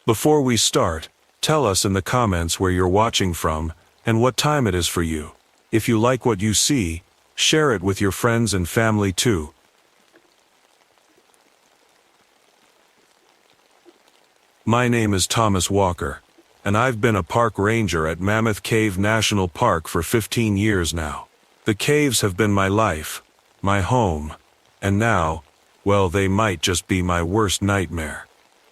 Before we start, tell us in the comments where you're watching from and what time it is for you. If you like what you see, share it with your friends and family too. My name is Thomas Walker, and I've been a park ranger at Mammoth Cave National Park for 15 years now. The caves have been my life, my home, and now, well, they might just be my worst nightmare.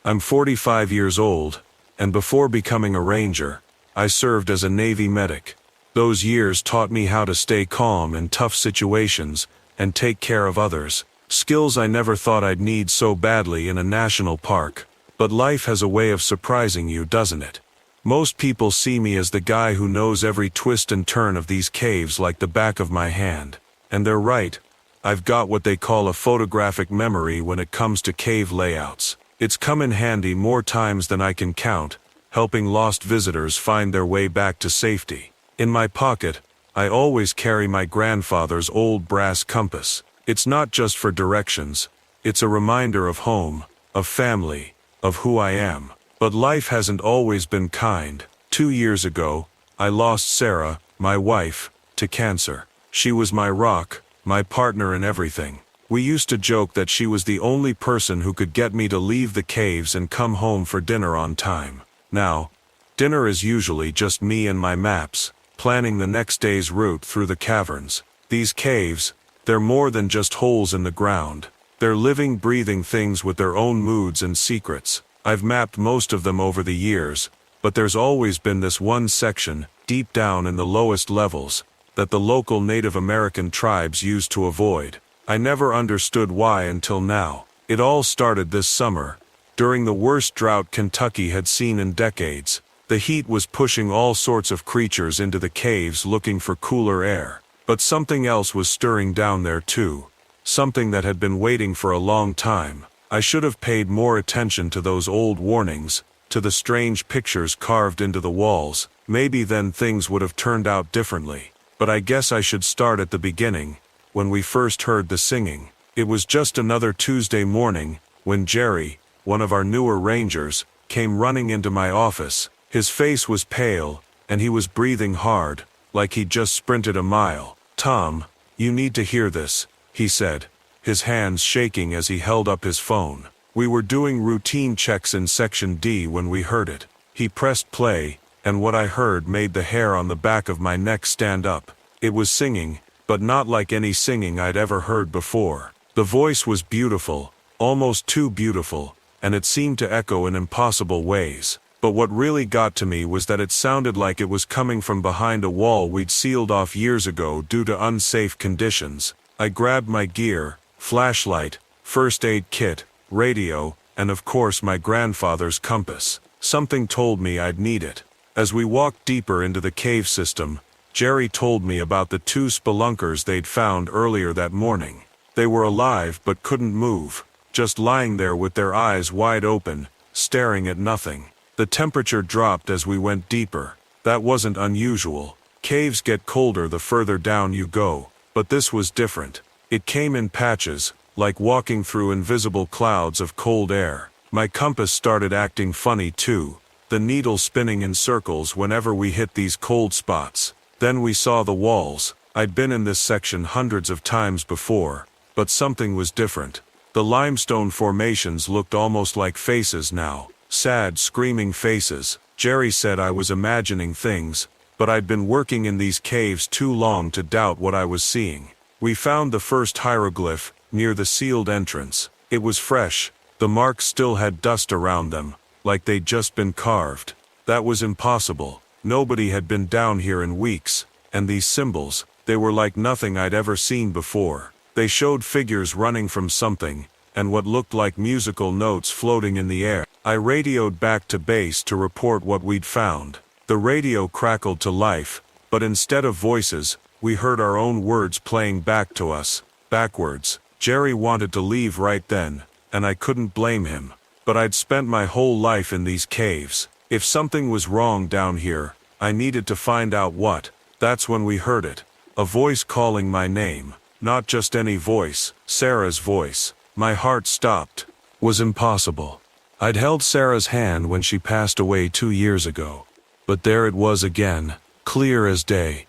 I'm 45 years old, and before becoming a ranger, I served as a Navy medic. Those years taught me how to stay calm in tough situations and take care of others, skills I never thought I'd need so badly in a national park. But life has a way of surprising you, doesn't it? Most people see me as the guy who knows every twist and turn of these caves like the back of my hand. And they're right. I've got what they call a photographic memory when it comes to cave layouts. It's come in handy more times than I can count, helping lost visitors find their way back to safety. In my pocket, I always carry my grandfather's old brass compass. It's not just for directions. It's a reminder of home, of family, of who I am. But life hasn't always been kind. 2 years ago, I lost Sarah, my wife, to cancer. She was my rock, my partner in everything. We used to joke that she was the only person who could get me to leave the caves and come home for dinner on time. Now, dinner is usually just me and my maps, planning the next day's route through the caverns. These caves, they're more than just holes in the ground. They're living, breathing things with their own moods and secrets. I've mapped most of them over the years, but there's always been this one section, deep down in the lowest levels, that the local Native American tribes used to avoid. I never understood why until now. It all started this summer, during the worst drought Kentucky had seen in decades. The heat was pushing all sorts of creatures into the caves looking for cooler air. But something else was stirring down there too. Something that had been waiting for a long time. I should have paid more attention to those old warnings, to the strange pictures carved into the walls. Maybe then things would have turned out differently. But I guess I should start at the beginning, when we first heard the singing. It was just another Tuesday morning, when Jerry, one of our newer rangers, came running into my office. His face was pale, and he was breathing hard, like he'd just sprinted a mile. "Tom, you need to hear this," he said, his hands shaking as he held up his phone. We were doing routine checks in Section D when we heard it. He pressed play, and what I heard made the hair on the back of my neck stand up. It was singing, but not like any singing I'd ever heard before. The voice was beautiful, almost too beautiful, and it seemed to echo in impossible ways. But what really got to me was that it sounded like it was coming from behind a wall we'd sealed off years ago due to unsafe conditions. I grabbed my gear, flashlight, first aid kit, radio, and of course my grandfather's compass. Something told me I'd need it. As we walked deeper into the cave system, Jerry told me about the 2 spelunkers they'd found earlier that morning. They were alive but couldn't move, just lying there with their eyes wide open, staring at nothing. The temperature dropped as we went deeper. That wasn't unusual. Caves get colder the further down you go, but this was different. It came in patches, like walking through invisible clouds of cold air. My compass started acting funny too, the needle spinning in circles whenever we hit these cold spots. Then we saw the walls. I'd been in this section hundreds of times before, but something was different. The limestone formations looked almost like faces now. Sad, screaming faces. Jerry said I was imagining things, but I'd been working in these caves too long to doubt what I was seeing. We found the first hieroglyph, near the sealed entrance. It was fresh. The marks still had dust around them, like they'd just been carved. That was impossible. Nobody had been down here in weeks, and these symbols, they were like nothing I'd ever seen before. They showed figures running from something, and what looked like musical notes floating in the air. I radioed back to base to report what we'd found. The radio crackled to life, but instead of voices, we heard our own words playing back to us, backwards. Jerry wanted to leave right then, and I couldn't blame him. But I'd spent my whole life in these caves. If something was wrong down here, I needed to find out what. That's when we heard it. A voice calling my name. Not just any voice, Sarah's voice. My heart stopped. Was impossible. I'd held Sarah's hand when she passed away 2 years ago. But there it was again, clear as day,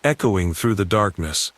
echoing through the darkness.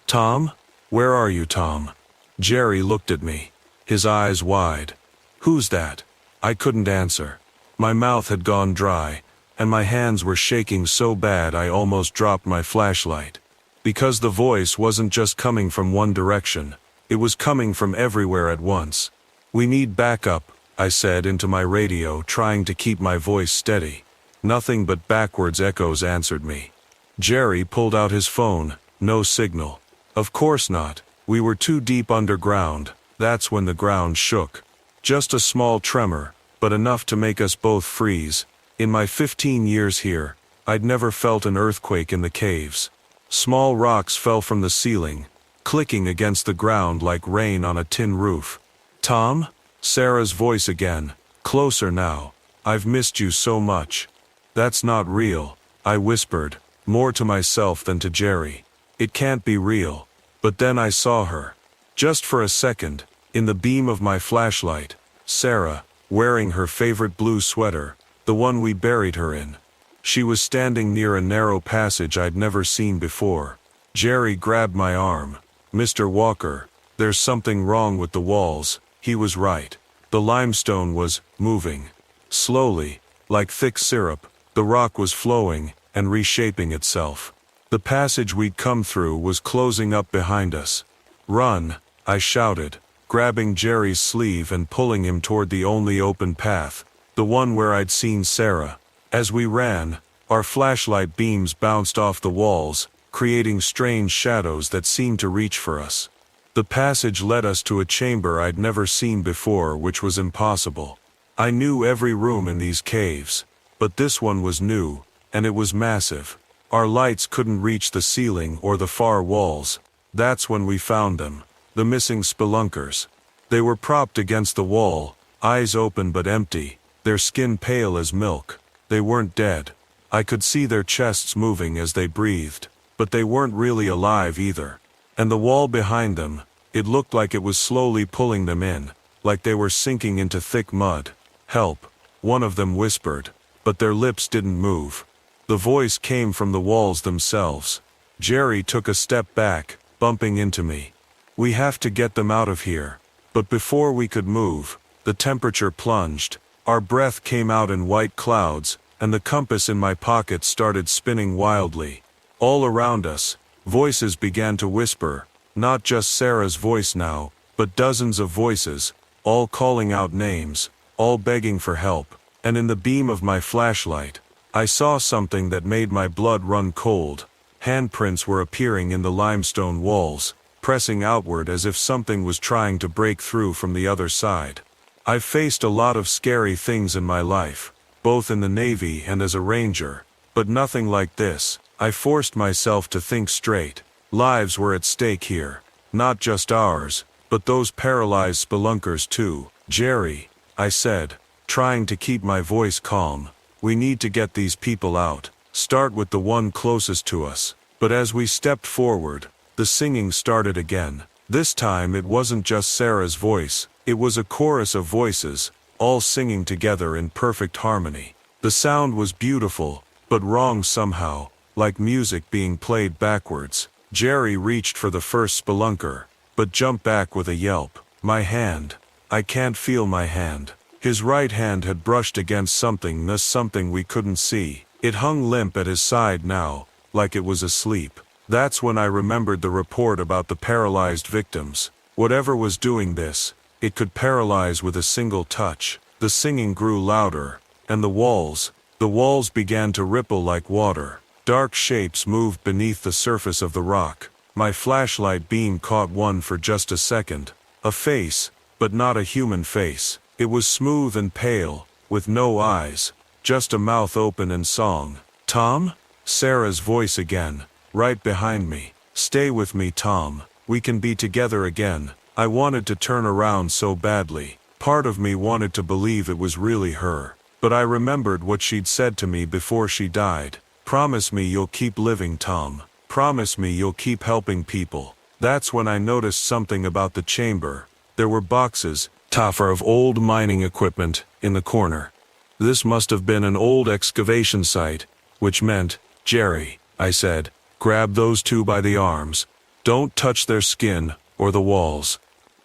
"Tom? Where are you, Tom?" Jerry looked at me, his eyes wide. "Who's that?" I couldn't answer. My mouth had gone dry, and my hands were shaking so bad I almost dropped my flashlight. Because the voice wasn't just coming from one direction, it was coming from everywhere at once. "We need backup," I said into my radio, trying to keep my voice steady. Nothing but backwards echoes answered me. Jerry pulled out his phone, no signal. Of course not, we were too deep underground. That's when the ground shook. Just a small tremor, but enough to make us both freeze. In my 15 years here, I'd never felt an earthquake in the caves. Small rocks fell from the ceiling, clicking against the ground like rain on a tin roof. "Tom?" Sarah's voice again, closer now. "I've missed you so much." "That's not real," I whispered, more to myself than to Jerry. "It can't be real." But then I saw her. Just for a second, in the beam of my flashlight, Sarah, wearing her favorite blue sweater, the one we buried her in. She was standing near a narrow passage I'd never seen before. Jerry grabbed my arm. "Mr. Walker, there's something wrong with the walls." He was right. The limestone was moving. Slowly, like thick syrup, the rock was flowing and reshaping itself. The passage we'd come through was closing up behind us. "Run!" I shouted, grabbing Jerry's sleeve and pulling him toward the only open path, the one where I'd seen Sarah. As we ran, our flashlight beams bounced off the walls, creating strange shadows that seemed to reach for us. The passage led us to a chamber I'd never seen before, which was impossible. I knew every room in these caves, but this one was new, and it was massive. Our lights couldn't reach the ceiling or the far walls. That's when we found them, the missing spelunkers. They were propped against the wall, eyes open but empty, their skin pale as milk. They weren't dead. I could see their chests moving as they breathed, but they weren't really alive either. And the wall behind them, it looked like it was slowly pulling them in, like they were sinking into thick mud. "Help," one of them whispered, but their lips didn't move. The voice came from the walls themselves. Jerry took a step back, bumping into me. "We have to get them out of here." But before we could move, the temperature plunged. Our breath came out in white clouds, and the compass in my pocket started spinning wildly. All around us, voices began to whisper, not just Sarah's voice now, but dozens of voices, all calling out names, all begging for help. And in the beam of my flashlight, I saw something that made my blood run cold. Handprints were appearing in the limestone walls, pressing outward as if something was trying to break through from the other side. I've faced a lot of scary things in my life, both in the Navy and as a ranger, but nothing like this. I forced myself to think straight. Lives were at stake here, not just ours, but those paralyzed spelunkers too. "Jerry," I said, trying to keep my voice calm, "we need to get these people out. Start with the one closest to us." But as we stepped forward, the singing started again. This time it wasn't just Sarah's voice, it was a chorus of voices, all singing together in perfect harmony. The sound was beautiful, but wrong somehow, like music being played backwards. Jerry reached for the first spelunker, but jumped back with a yelp. "My hand. I can't feel my hand." His right hand had brushed against something we couldn't see. It hung limp at his side now, like it was asleep. That's when I remembered the report about the paralyzed victims. Whatever was doing this, it could paralyze with a single touch. The singing grew louder, and the walls began to ripple like water. Dark shapes moved beneath the surface of the rock. My flashlight beam caught one for just a second. A face, but not a human face. It was smooth and pale, with no eyes, just a mouth open and song. "Tom?" Sarah's voice again, right behind me. "Stay with me, Tom. We can be together again." I wanted to turn around so badly. Part of me wanted to believe it was really her. But I remembered what she'd said to me before she died. "Promise me you'll keep living, Tom. Promise me you'll keep helping people." That's when I noticed something about the chamber. There were boxes, Taffer of old mining equipment in the corner. This must have been an old excavation site, which meant, Jerry, I said, grab those two by the arms. Don't touch their skin or the walls.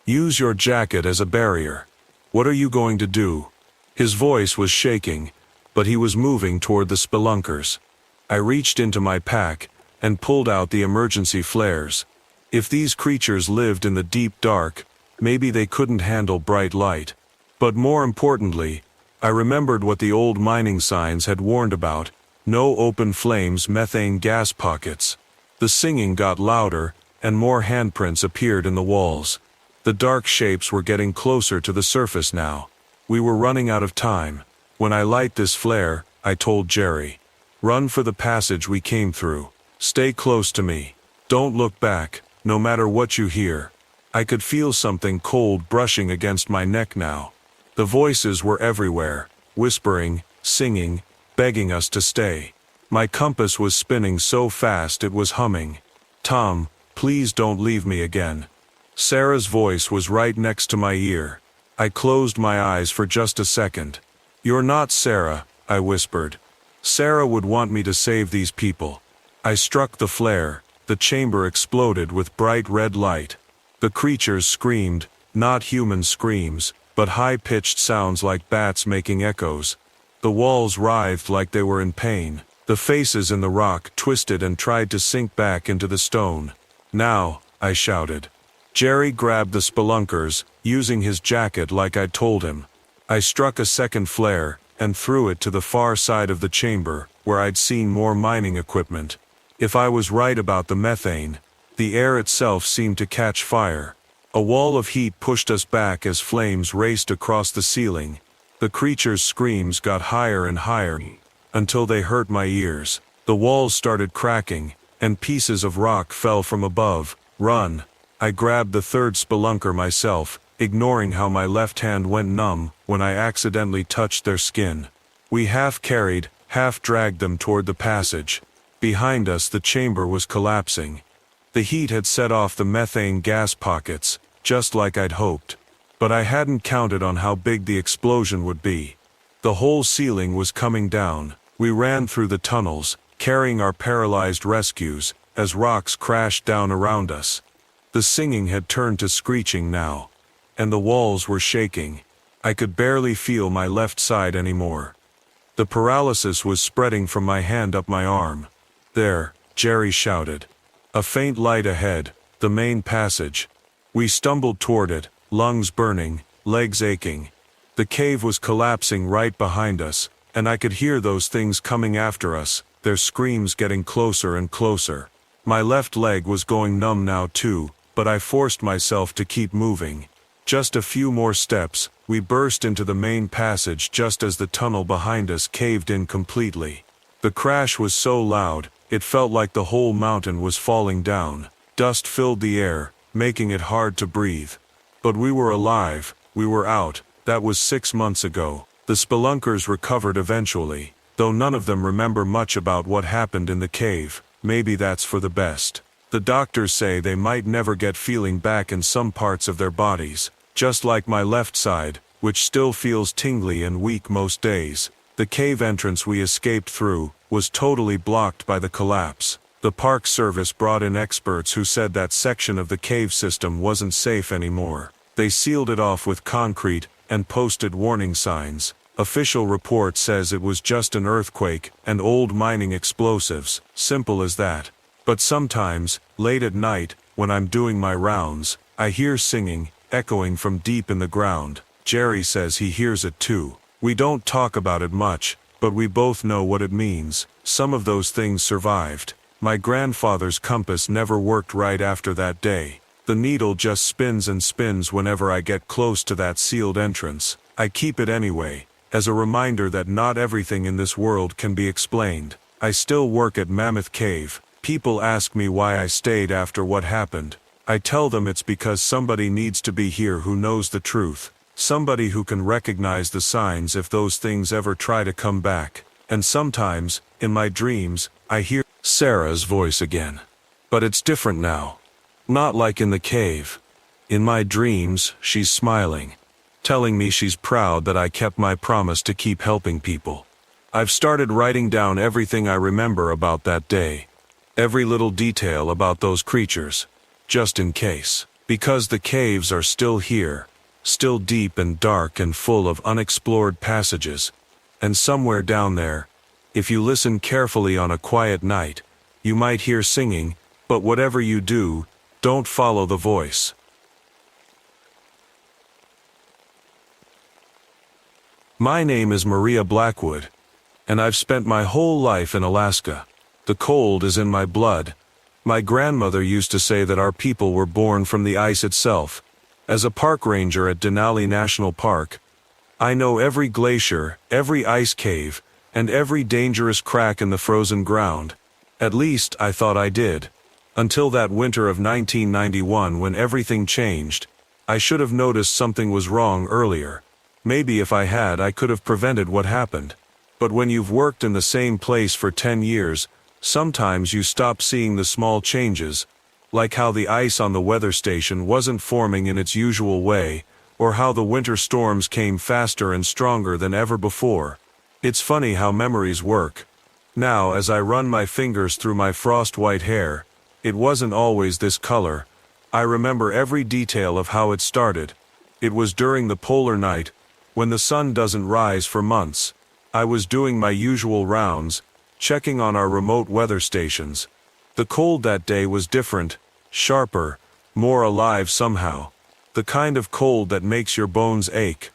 Use your jacket as a barrier. What are you going to do? His voice was shaking, but he was moving toward the spelunkers. I reached into my pack and pulled out the emergency flares. If these creatures lived in the deep dark, maybe they couldn't handle bright light. But more importantly, I remembered what the old mining signs had warned about: no open flames, methane gas pockets. The singing got louder, and more handprints appeared in the walls. The dark shapes were getting closer to the surface now. We were running out of time. When I light this flare, I told Jerry, run for the passage we came through. Stay close to me. Don't look back, no matter what you hear. I could feel something cold brushing against my neck now. The voices were everywhere, whispering, singing, begging us to stay. My compass was spinning so fast it was humming. Tom, please don't leave me again. Sarah's voice was right next to my ear. I closed my eyes for just a second. You're not Sarah, I whispered. Sarah would want me to save these people. I struck the flare. The chamber exploded with bright red light. The creatures screamed, not human screams, but high-pitched sounds like bats making echoes. The walls writhed like they were in pain. The faces in the rock twisted and tried to sink back into the stone. Now, I shouted. Jerry grabbed the spelunkers, using his jacket like I'd told him. I struck a second flare, and threw it to the far side of the chamber, where I'd seen more mining equipment. If I was right about the methane, the air itself seemed to catch fire. A wall of heat pushed us back as flames raced across the ceiling. The creatures' screams got higher and higher, until they hurt my ears. The walls started cracking, and pieces of rock fell from above. Run! I grabbed the third spelunker myself, ignoring how my left hand went numb when I accidentally touched their skin. We half carried, half dragged them toward the passage. Behind us the chamber was collapsing. The heat had set off the methane gas pockets, just like I'd hoped. But I hadn't counted on how big the explosion would be. The whole ceiling was coming down. We ran through the tunnels, carrying our paralyzed rescues, as rocks crashed down around us. The singing had turned to screeching now, and the walls were shaking. I could barely feel my left side anymore. The paralysis was spreading from my hand up my arm. There, Jerry shouted. A faint light ahead, the main passage. We stumbled toward it, lungs burning, legs aching. The cave was collapsing right behind us, and I could hear those things coming after us, their screams getting closer and closer. My left leg was going numb now too, but I forced myself to keep moving. Just a few more steps, we burst into the main passage just as the tunnel behind us caved in completely. The crash was so loud, it felt like the whole mountain was falling down. Dust filled the air, making it hard to breathe. But we were alive, we were out. That was 6 months ago. The spelunkers recovered eventually, though none of them remember much about what happened in the cave. Maybe that's for the best. The doctors say they might never get feeling back in some parts of their bodies, just like my left side, which still feels tingly and weak most days. The cave entrance we escaped through was totally blocked by the collapse. The Park Service brought in experts who said that section of the cave system wasn't safe anymore. They sealed it off with concrete and posted warning signs. Official report says it was just an earthquake and old mining explosives, simple as that. But sometimes, late at night, when I'm doing my rounds, I hear singing, echoing from deep in the ground. Jerry says he hears it too. We don't talk about it much, but we both know what it means. Some of those things survived. My grandfather's compass never worked right after that day. The needle just spins and spins whenever I get close to that sealed entrance. I keep it anyway, as a reminder that not everything in this world can be explained. I still work at Mammoth Cave. People ask me why I stayed after what happened. I tell them it's because somebody needs to be here who knows the truth. Somebody who can recognize the signs if those things ever try to come back. And sometimes, in my dreams, I hear Sarah's voice again. But it's different now. Not like in the cave. In my dreams, she's smiling. telling me she's proud that I kept my promise to keep helping people. I've started writing down everything I remember about that day. Every little detail about those creatures, just in case. Because the caves are still here, still deep and dark and full of unexplored passages. And somewhere down there, if you listen carefully on a quiet night, you might hear singing, but whatever you do, don't follow the voice. My name is Maria Blackwood, and I've spent my whole life in Alaska. The cold is in my blood. My grandmother used to say that our people were born from the ice itself. As a park ranger at Denali National Park, I know every glacier, every ice cave, and every dangerous crack in the frozen ground. At least, I thought I did. Until that winter of 1991 when everything changed. I should have noticed something was wrong earlier. Maybe if I had, I could have prevented what happened. But when you've worked in the same place for 10 years, sometimes you stop seeing the small changes, like how the ice on the weather station wasn't forming in its usual way, or how the winter storms came faster and stronger than ever before. It's funny how memories work. Now, as I run my fingers through my frost-white hair, it wasn't always this color. I remember every detail of how it started. It was during the polar night, when the sun doesn't rise for months. I was doing my usual rounds, checking on our remote weather stations. The cold that day was different, sharper, more alive somehow. The kind of cold that makes your bones ache.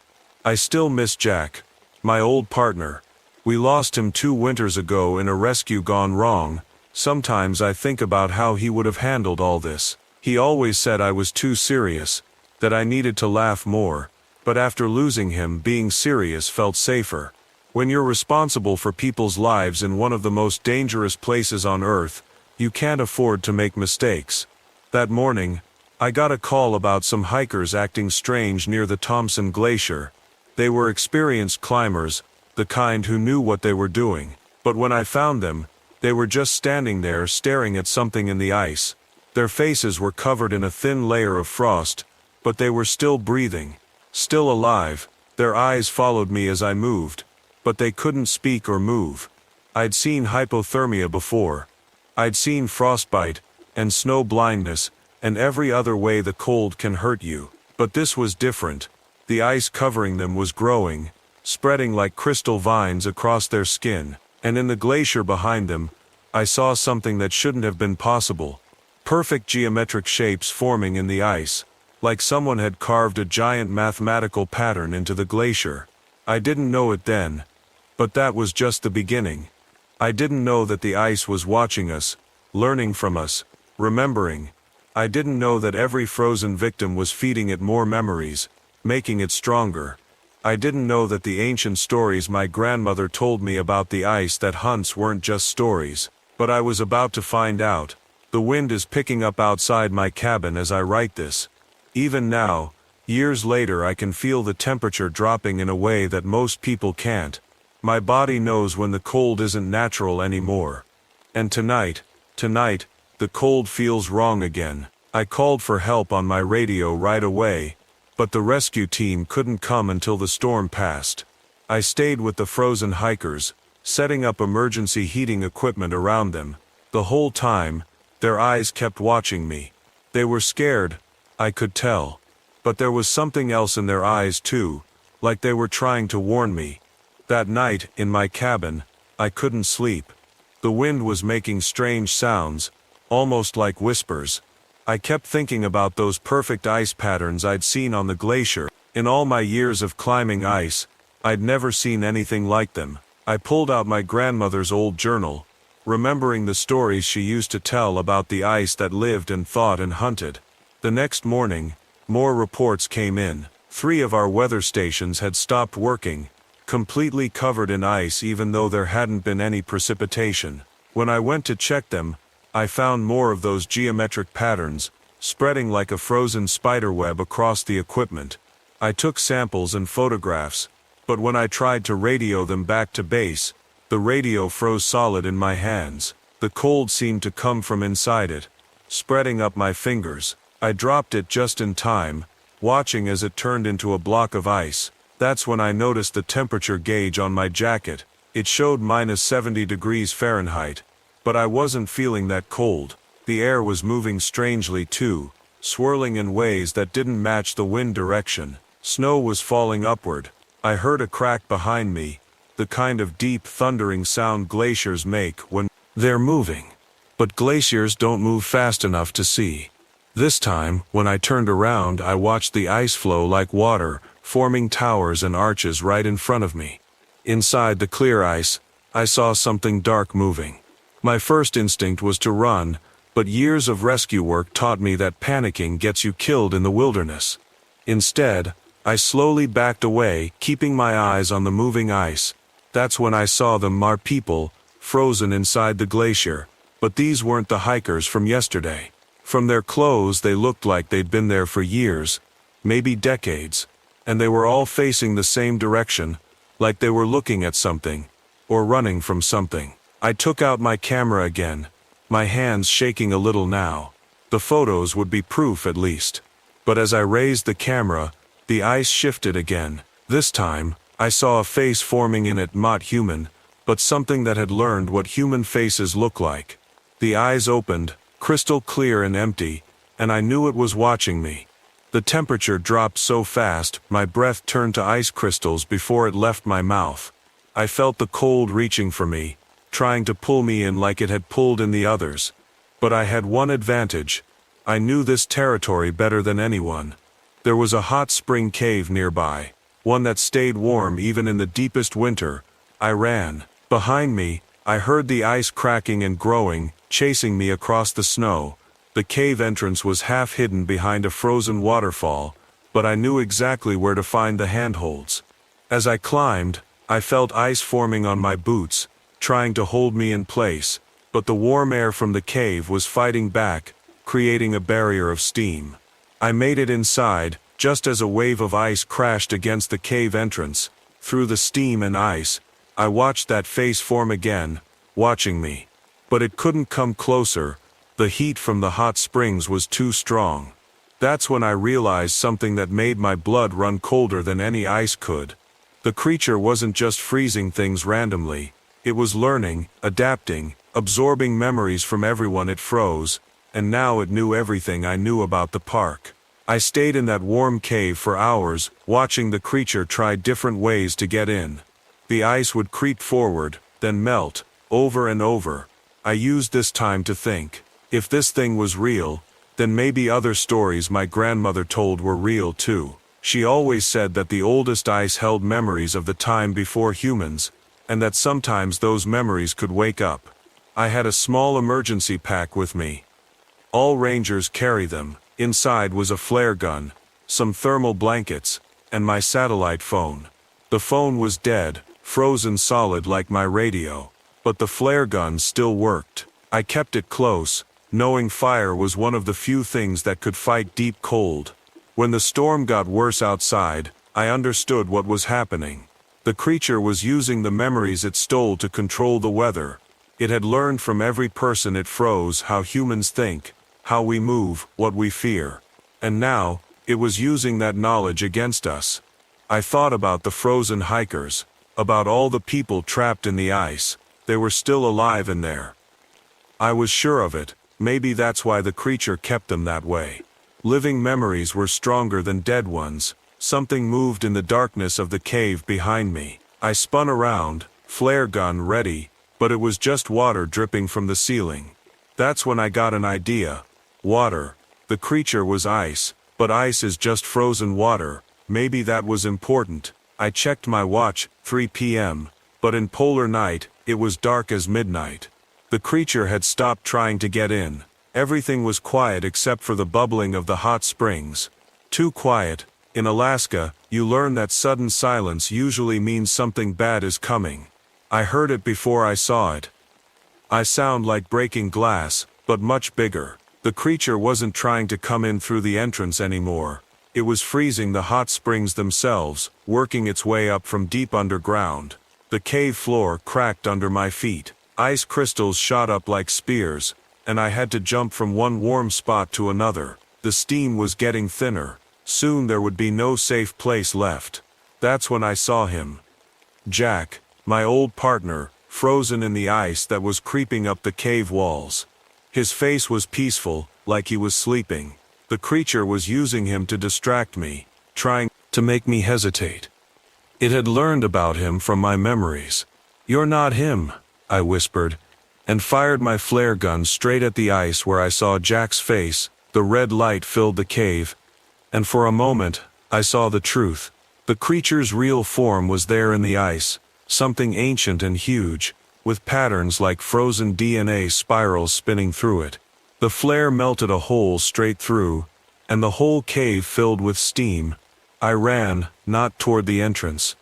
I still miss Jack, my old partner. We lost him 2 winters ago in a rescue gone wrong. Sometimes I think about how he would have handled all this. He always said I was too serious, that I needed to laugh more, but after losing him, being serious felt safer. When you're responsible for people's lives in one of the most dangerous places on Earth, you can't afford to make mistakes. That morning, I got a call about some hikers acting strange near the Thompson Glacier. They were experienced climbers, the kind who knew what they were doing. But when I found them, they were just standing there staring at something in the ice. Their faces were covered in a thin layer of frost, but they were still breathing, still alive. Their eyes followed me as I moved. But they couldn't speak or move. I'd seen hypothermia before. I'd seen frostbite, and snow blindness, and every other way the cold can hurt you. But this was different. The ice covering them was growing, spreading like crystal vines across their skin. And in the glacier behind them, I saw something that shouldn't have been possible. Perfect geometric shapes forming in the ice, like someone had carved a giant mathematical pattern into the glacier. I didn't know it then. But that was just the beginning. I didn't know that the ice was watching us, learning from us, remembering. I didn't know that every frozen victim was feeding it more memories, making it stronger. I didn't know that the ancient stories my grandmother told me about the ice that hunts weren't just stories. But I was about to find out. The wind is picking up outside my cabin as I write this. Even now, years later, I can feel the temperature dropping in a way that most people can't. My body knows when the cold isn't natural anymore. And tonight, the cold feels wrong again. I called for help on my radio right away, but the rescue team couldn't come until the storm passed. I stayed with the frozen hikers, setting up emergency heating equipment around them. The whole time, their eyes kept watching me. They were scared, I could tell. But there was something else in their eyes too, like they were trying to warn me. That night, in my cabin, I couldn't sleep. The wind was making strange sounds, almost like whispers. I kept thinking about those perfect ice patterns I'd seen on the glacier. In all my years of climbing ice, I'd never seen anything like them. I pulled out my grandmother's old journal, remembering the stories she used to tell about the ice that lived and thought and hunted. The next morning, more reports came in. 3 of our weather stations had stopped working, completely covered in ice even though there hadn't been any precipitation. When I went to check them, I found more of those geometric patterns, spreading like a frozen spiderweb across the equipment. I took samples and photographs, but when I tried to radio them back to base, the radio froze solid in my hands. The cold seemed to come from inside it, spreading up my fingers. I dropped it just in time, watching as it turned into a block of ice. That's when I noticed the temperature gauge on my jacket. It showed -70 degrees Fahrenheit. But I wasn't feeling that cold. The air was moving strangely too, swirling in ways that didn't match the wind direction. Snow was falling upward. I heard a crack behind me, the kind of deep thundering sound glaciers make when they're moving. But glaciers don't move fast enough to see. This time, when I turned around, I watched the ice flow like water, forming towers and arches right in front of me. Inside the clear ice, I saw something dark moving. My first instinct was to run, but years of rescue work taught me that panicking gets you killed in the wilderness. Instead, I slowly backed away, keeping my eyes on the moving ice. That's when I saw the Mar people, frozen inside the glacier. But these weren't the hikers from yesterday. From their clothes they looked like they'd been there for years, maybe decades, and they were all facing the same direction, like they were looking at something, or running from something. I took out my camera again, my hands shaking a little now. The photos would be proof at least. But as I raised the camera, the ice shifted again. This time, I saw a face forming in it, not human, but something that had learned what human faces look like. The eyes opened, crystal clear and empty, and I knew it was watching me. The temperature dropped so fast, my breath turned to ice crystals before it left my mouth. I felt the cold reaching for me, trying to pull me in like it had pulled in the others. But I had one advantage. I knew this territory better than anyone. There was a hot spring cave nearby, one that stayed warm even in the deepest winter. I ran. Behind me, I heard the ice cracking and growing, chasing me across the snow. The cave entrance was half hidden behind a frozen waterfall, but I knew exactly where to find the handholds. As I climbed, I felt ice forming on my boots, trying to hold me in place, but the warm air from the cave was fighting back, creating a barrier of steam. I made it inside, just as a wave of ice crashed against the cave entrance. Through the steam and ice, I watched that face form again, watching me. But it couldn't come closer. The heat from the hot springs was too strong. That's when I realized something that made my blood run colder than any ice could. The creature wasn't just freezing things randomly. It was learning, adapting, absorbing memories from everyone it froze, and now it knew everything I knew about the park. I stayed in that warm cave for hours, watching the creature try different ways to get in. The ice would creep forward, then melt, over and over. I used this time to think. If this thing was real, then maybe other stories my grandmother told were real too. She always said that the oldest ice held memories of the time before humans, and that sometimes those memories could wake up. I had a small emergency pack with me. All rangers carry them. Inside was a flare gun, some thermal blankets, and my satellite phone. The phone was dead, frozen solid like my radio, but the flare gun still worked. I kept it close, knowing fire was one of the few things that could fight deep cold. When the storm got worse outside, I understood what was happening. The creature was using the memories it stole to control the weather. It had learned from every person it froze how humans think, how we move, what we fear. And now, it was using that knowledge against us. I thought about the frozen hikers, about all the people trapped in the ice. They were still alive in there. I was sure of it. Maybe that's why the creature kept them that way. Living memories were stronger than dead ones. Something moved in the darkness of the cave behind me. I spun around, flare gun ready, but it was just water dripping from the ceiling. That's when I got an idea. Water. The creature was ice, but ice is just frozen water. Maybe that was important. I checked my watch, 3 p.m., but in polar night, it was dark as midnight. The creature had stopped trying to get in. Everything was quiet except for the bubbling of the hot springs. Too quiet. In Alaska, you learn that sudden silence usually means something bad is coming. I heard it before I saw it. I sound like breaking glass, but much bigger. The creature wasn't trying to come in through the entrance anymore. It was freezing the hot springs themselves, working its way up from deep underground. The cave floor cracked under my feet. Ice crystals shot up like spears, and I had to jump from one warm spot to another. The steam was getting thinner, Soon there would be no safe place left. That's when I saw him. Jack, my old partner, frozen in the ice that was creeping up the cave walls. His face was peaceful, like he was sleeping. The creature was using him to distract me, trying to make me hesitate. It had learned about him from my memories. "You're not him," I whispered, and fired my flare gun straight at the ice where I saw Jack's face. The red light filled the cave, and for a moment, I saw the truth. The creature's real form was there in the ice, something ancient and huge, with patterns like frozen DNA spirals spinning through it. The flare melted a hole straight through, and the whole cave filled with steam. I ran, not toward the entrance.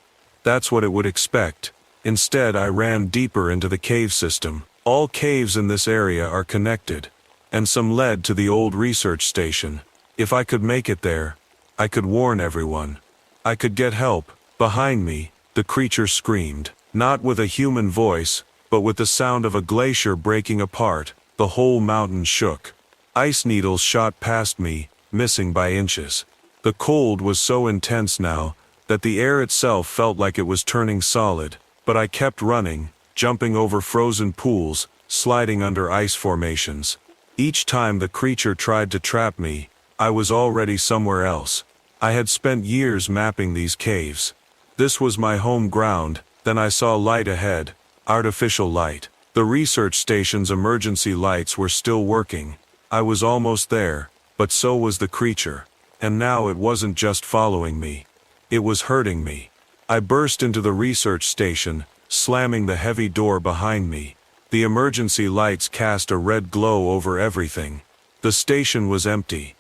That's what it would expect. Instead, I ran deeper into the cave system. All caves in this area are connected, and some led to the old research station. If I could make it there, I could warn everyone. I could get help. Behind me, the creature screamed, not with a human voice, but with the sound of a glacier breaking apart. The whole mountain shook. Ice needles shot past me, missing by inches. The cold was so intense now that the air itself felt like it was turning solid, but I kept running, jumping over frozen pools, sliding under ice formations. Each time the creature tried to trap me, I was already somewhere else. I had spent years mapping these caves. This was my home ground. Then I saw light ahead, artificial light. The research station's emergency lights were still working. I was almost there, but so was the creature. And now it wasn't just following me. It was hurting me. I burst into the research station, slamming the heavy door behind me. The emergency lights cast a red glow over everything. The station was empty.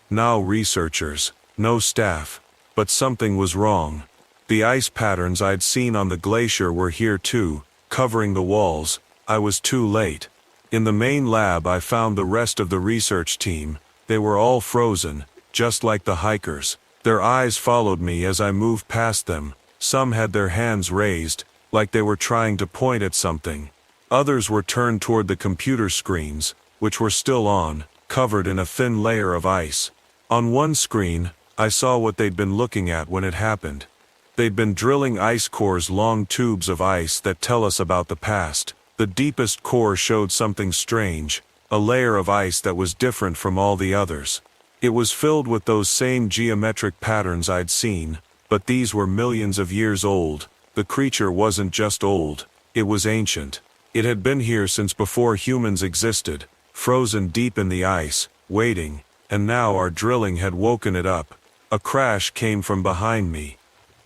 No researchers, no staff. But something was wrong. The ice patterns I'd seen on the glacier were here too, covering the walls. I was too late. In the main lab I found the rest of the research team. They were all frozen, just like the hikers. Their eyes followed me as I moved past them. Some had their hands raised, like they were trying to point at something. Others were turned toward the computer screens, which were still on, covered in a thin layer of ice. On one screen, I saw what they'd been looking at when it happened. They'd been drilling ice cores, long tubes of ice that tell us about the past. The deepest core showed something strange, a layer of ice that was different from all the others. It was filled with those same geometric patterns I'd seen, but these were millions of years old. The creature wasn't just old, it was ancient. It had been here since before humans existed, frozen deep in the ice, waiting, and now our drilling had woken it up. A crash came from behind me.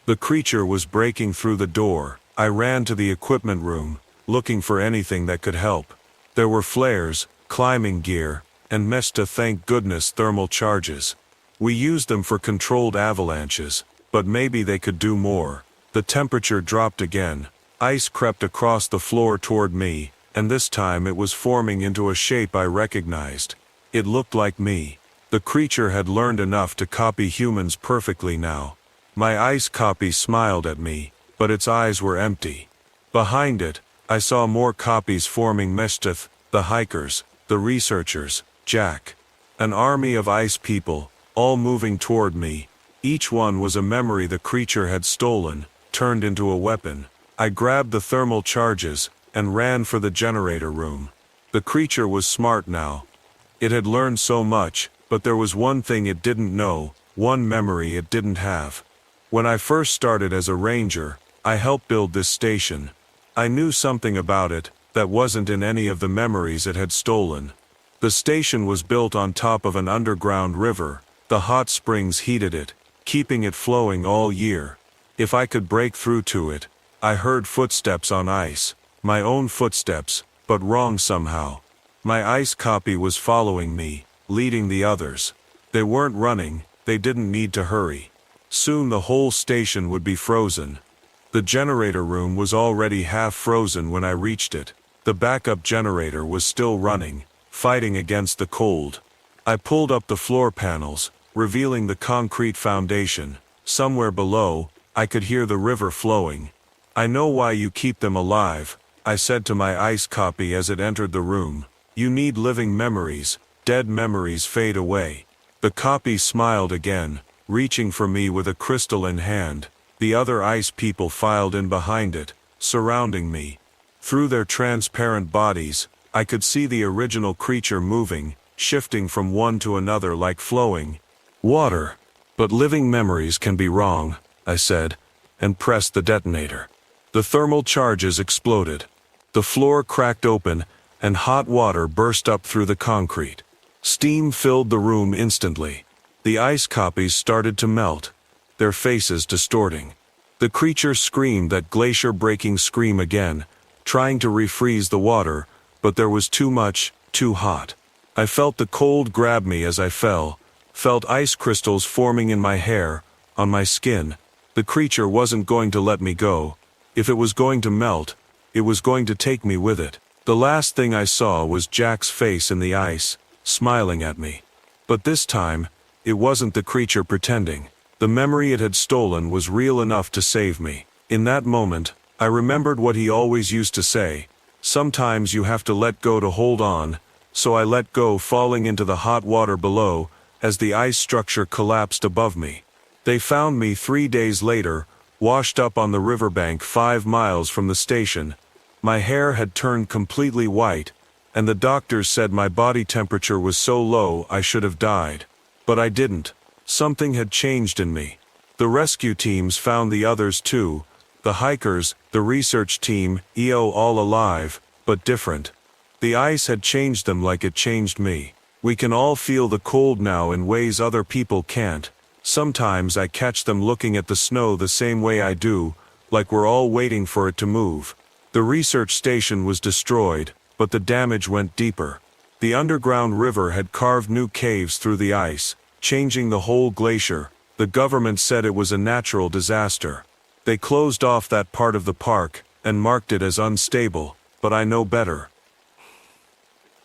The creature was breaking through the door. I ran to the equipment room, looking for anything that could help. There were flares, climbing gear, and thank goodness thermal charges. We used them for controlled avalanches, but maybe they could do more. The temperature dropped again. Ice crept across the floor toward me, and this time it was forming into a shape I recognized. It looked like me. The creature had learned enough to copy humans perfectly now. My ice copy smiled at me, but its eyes were empty. Behind it, I saw more copies forming Meshtith, the hikers, the researchers, Jack. An army of ice people, all moving toward me. Each one was a memory the creature had stolen, turned into a weapon. I grabbed the thermal charges, and ran for the generator room. The creature was smart now. It had learned so much, but there was one thing it didn't know, one memory it didn't have. When I first started as a ranger, I helped build this station. I knew something about it that wasn't in any of the memories it had stolen. The station was built on top of an underground river. The hot springs heated it, keeping it flowing all year. If I could break through to it, I heard footsteps on ice. My own footsteps, but wrong somehow. My ice copy was following me, leading the others. They weren't running, they didn't need to hurry. Soon the whole station would be frozen. The generator room was already half frozen when I reached it. The backup generator was still running, fighting against the cold. I pulled up the floor panels, revealing the concrete foundation. Somewhere below, I could hear the river flowing. "I know why you keep them alive," I said to my ice copy as it entered the room. "You need living memories. Dead memories fade away." The copy smiled again, reaching for me with a crystal in hand. The other ice people filed in behind it, surrounding me. Through their transparent bodies, I could see the original creature moving, shifting from one to another like flowing water. But living memories can be wrong, I said, and pressed the detonator. The thermal charges exploded. The floor cracked open, and hot water burst up through the concrete. Steam filled the room instantly. The ice copies started to melt, their faces distorting. The creature screamed that glacier-breaking scream again, trying to refreeze the water, but there was too much, too hot. I felt the cold grab me as I fell, felt ice crystals forming in my hair, on my skin. The creature wasn't going to let me go. If it was going to melt, it was going to take me with it. The last thing I saw was Jack's face in the ice, smiling at me. But this time, it wasn't the creature pretending. The memory it had stolen was real enough to save me. In that moment, I remembered what he always used to say, sometimes you have to let go to hold on, so I let go, falling into the hot water below, as the ice structure collapsed above me. They found me 3 days later, washed up on the riverbank 5 miles from the station. My hair had turned completely white, and the doctors said my body temperature was so low I should have died. But I didn't. Something had changed in me. The rescue teams found the others too, the hikers, the research team, all alive, but different. The ice had changed them like it changed me. We can all feel the cold now in ways other people can't. Sometimes I catch them looking at the snow the same way I do, like we're all waiting for it to move. The research station was destroyed, but the damage went deeper. The underground river had carved new caves through the ice, changing the whole glacier. The government said it was a natural disaster. They closed off that part of the park, and marked it as unstable, but I know better.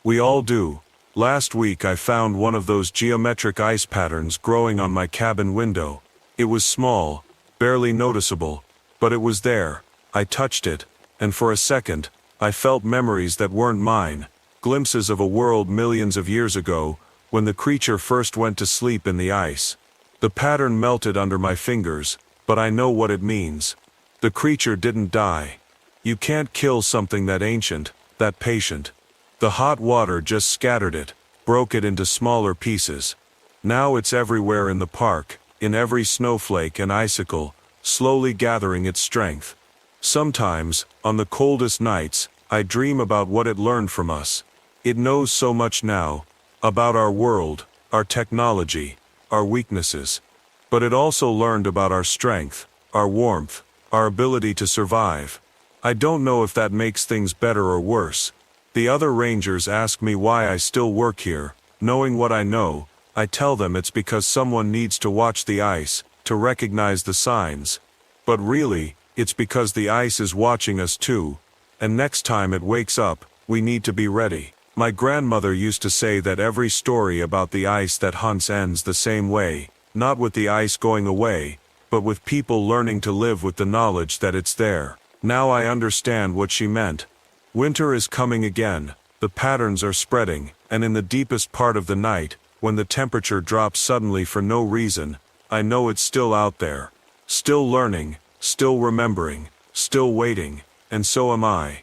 We all do. Last week I found one of those geometric ice patterns growing on my cabin window. It was small, barely noticeable, but it was there. I touched it, and for a second, I felt memories that weren't mine, glimpses of a world millions of years ago, when the creature first went to sleep in the ice. The pattern melted under my fingers, but I know what it means. The creature didn't die. You can't kill something that ancient, that patient. The hot water just scattered it, broke it into smaller pieces. Now it's everywhere in the park, in every snowflake and icicle, slowly gathering its strength. Sometimes, on the coldest nights, I dream about what it learned from us. It knows so much now, about our world, our technology, our weaknesses. But it also learned about our strength, our warmth, our ability to survive. I don't know if that makes things better or worse. The other rangers ask me why I still work here. Knowing what I know, I tell them it's because someone needs to watch the ice, to recognize the signs. But really, it's because the ice is watching us too, and next time it wakes up, we need to be ready. My grandmother used to say that every story about the ice that hunts ends the same way, not with the ice going away, but with people learning to live with the knowledge that it's there. Now I understand what she meant. Winter is coming again, the patterns are spreading, and in the deepest part of the night, when the temperature drops suddenly for no reason, I know it's still out there. Still learning, still remembering, still waiting, and so am I.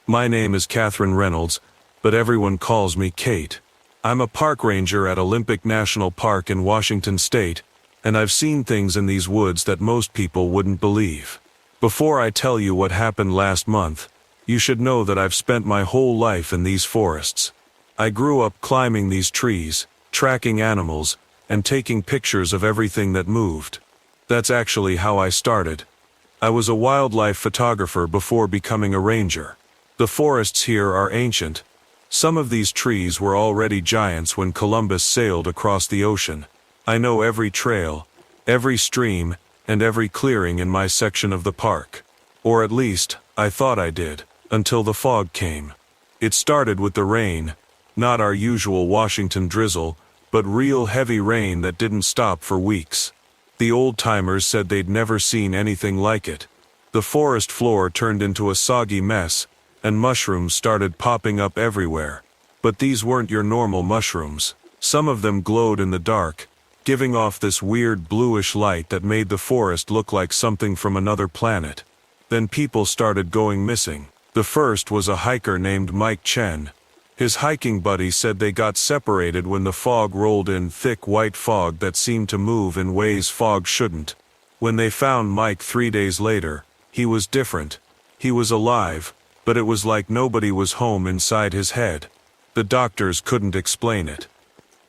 My name is Catherine Reynolds, but everyone calls me Kate. I'm a park ranger at Olympic National Park in Washington State, and I've seen things in these woods that most people wouldn't believe. Before I tell you what happened last month, you should know that I've spent my whole life in these forests. I grew up climbing these trees, tracking animals, and taking pictures of everything that moved. That's actually how I started. I was a wildlife photographer before becoming a ranger. The forests here are ancient. Some of these trees were already giants when Columbus sailed across the ocean. I know every trail, every stream, and every clearing in my section of the park. Or at least, I thought I did, until the fog came. It started with the rain, not our usual Washington drizzle, but real heavy rain that didn't stop for weeks. The old-timers said they'd never seen anything like it. The forest floor turned into a soggy mess, and mushrooms started popping up everywhere. But these weren't your normal mushrooms. Some of them glowed in the dark, giving off this weird bluish light that made the forest look like something from another planet. Then people started going missing. The first was a hiker named Mike Chen. His hiking buddy said they got separated when the fog rolled in, thick white fog that seemed to move in ways fog shouldn't. When they found Mike 3 days later, he was different. He was alive, but it was like nobody was home inside his head. The doctors couldn't explain it.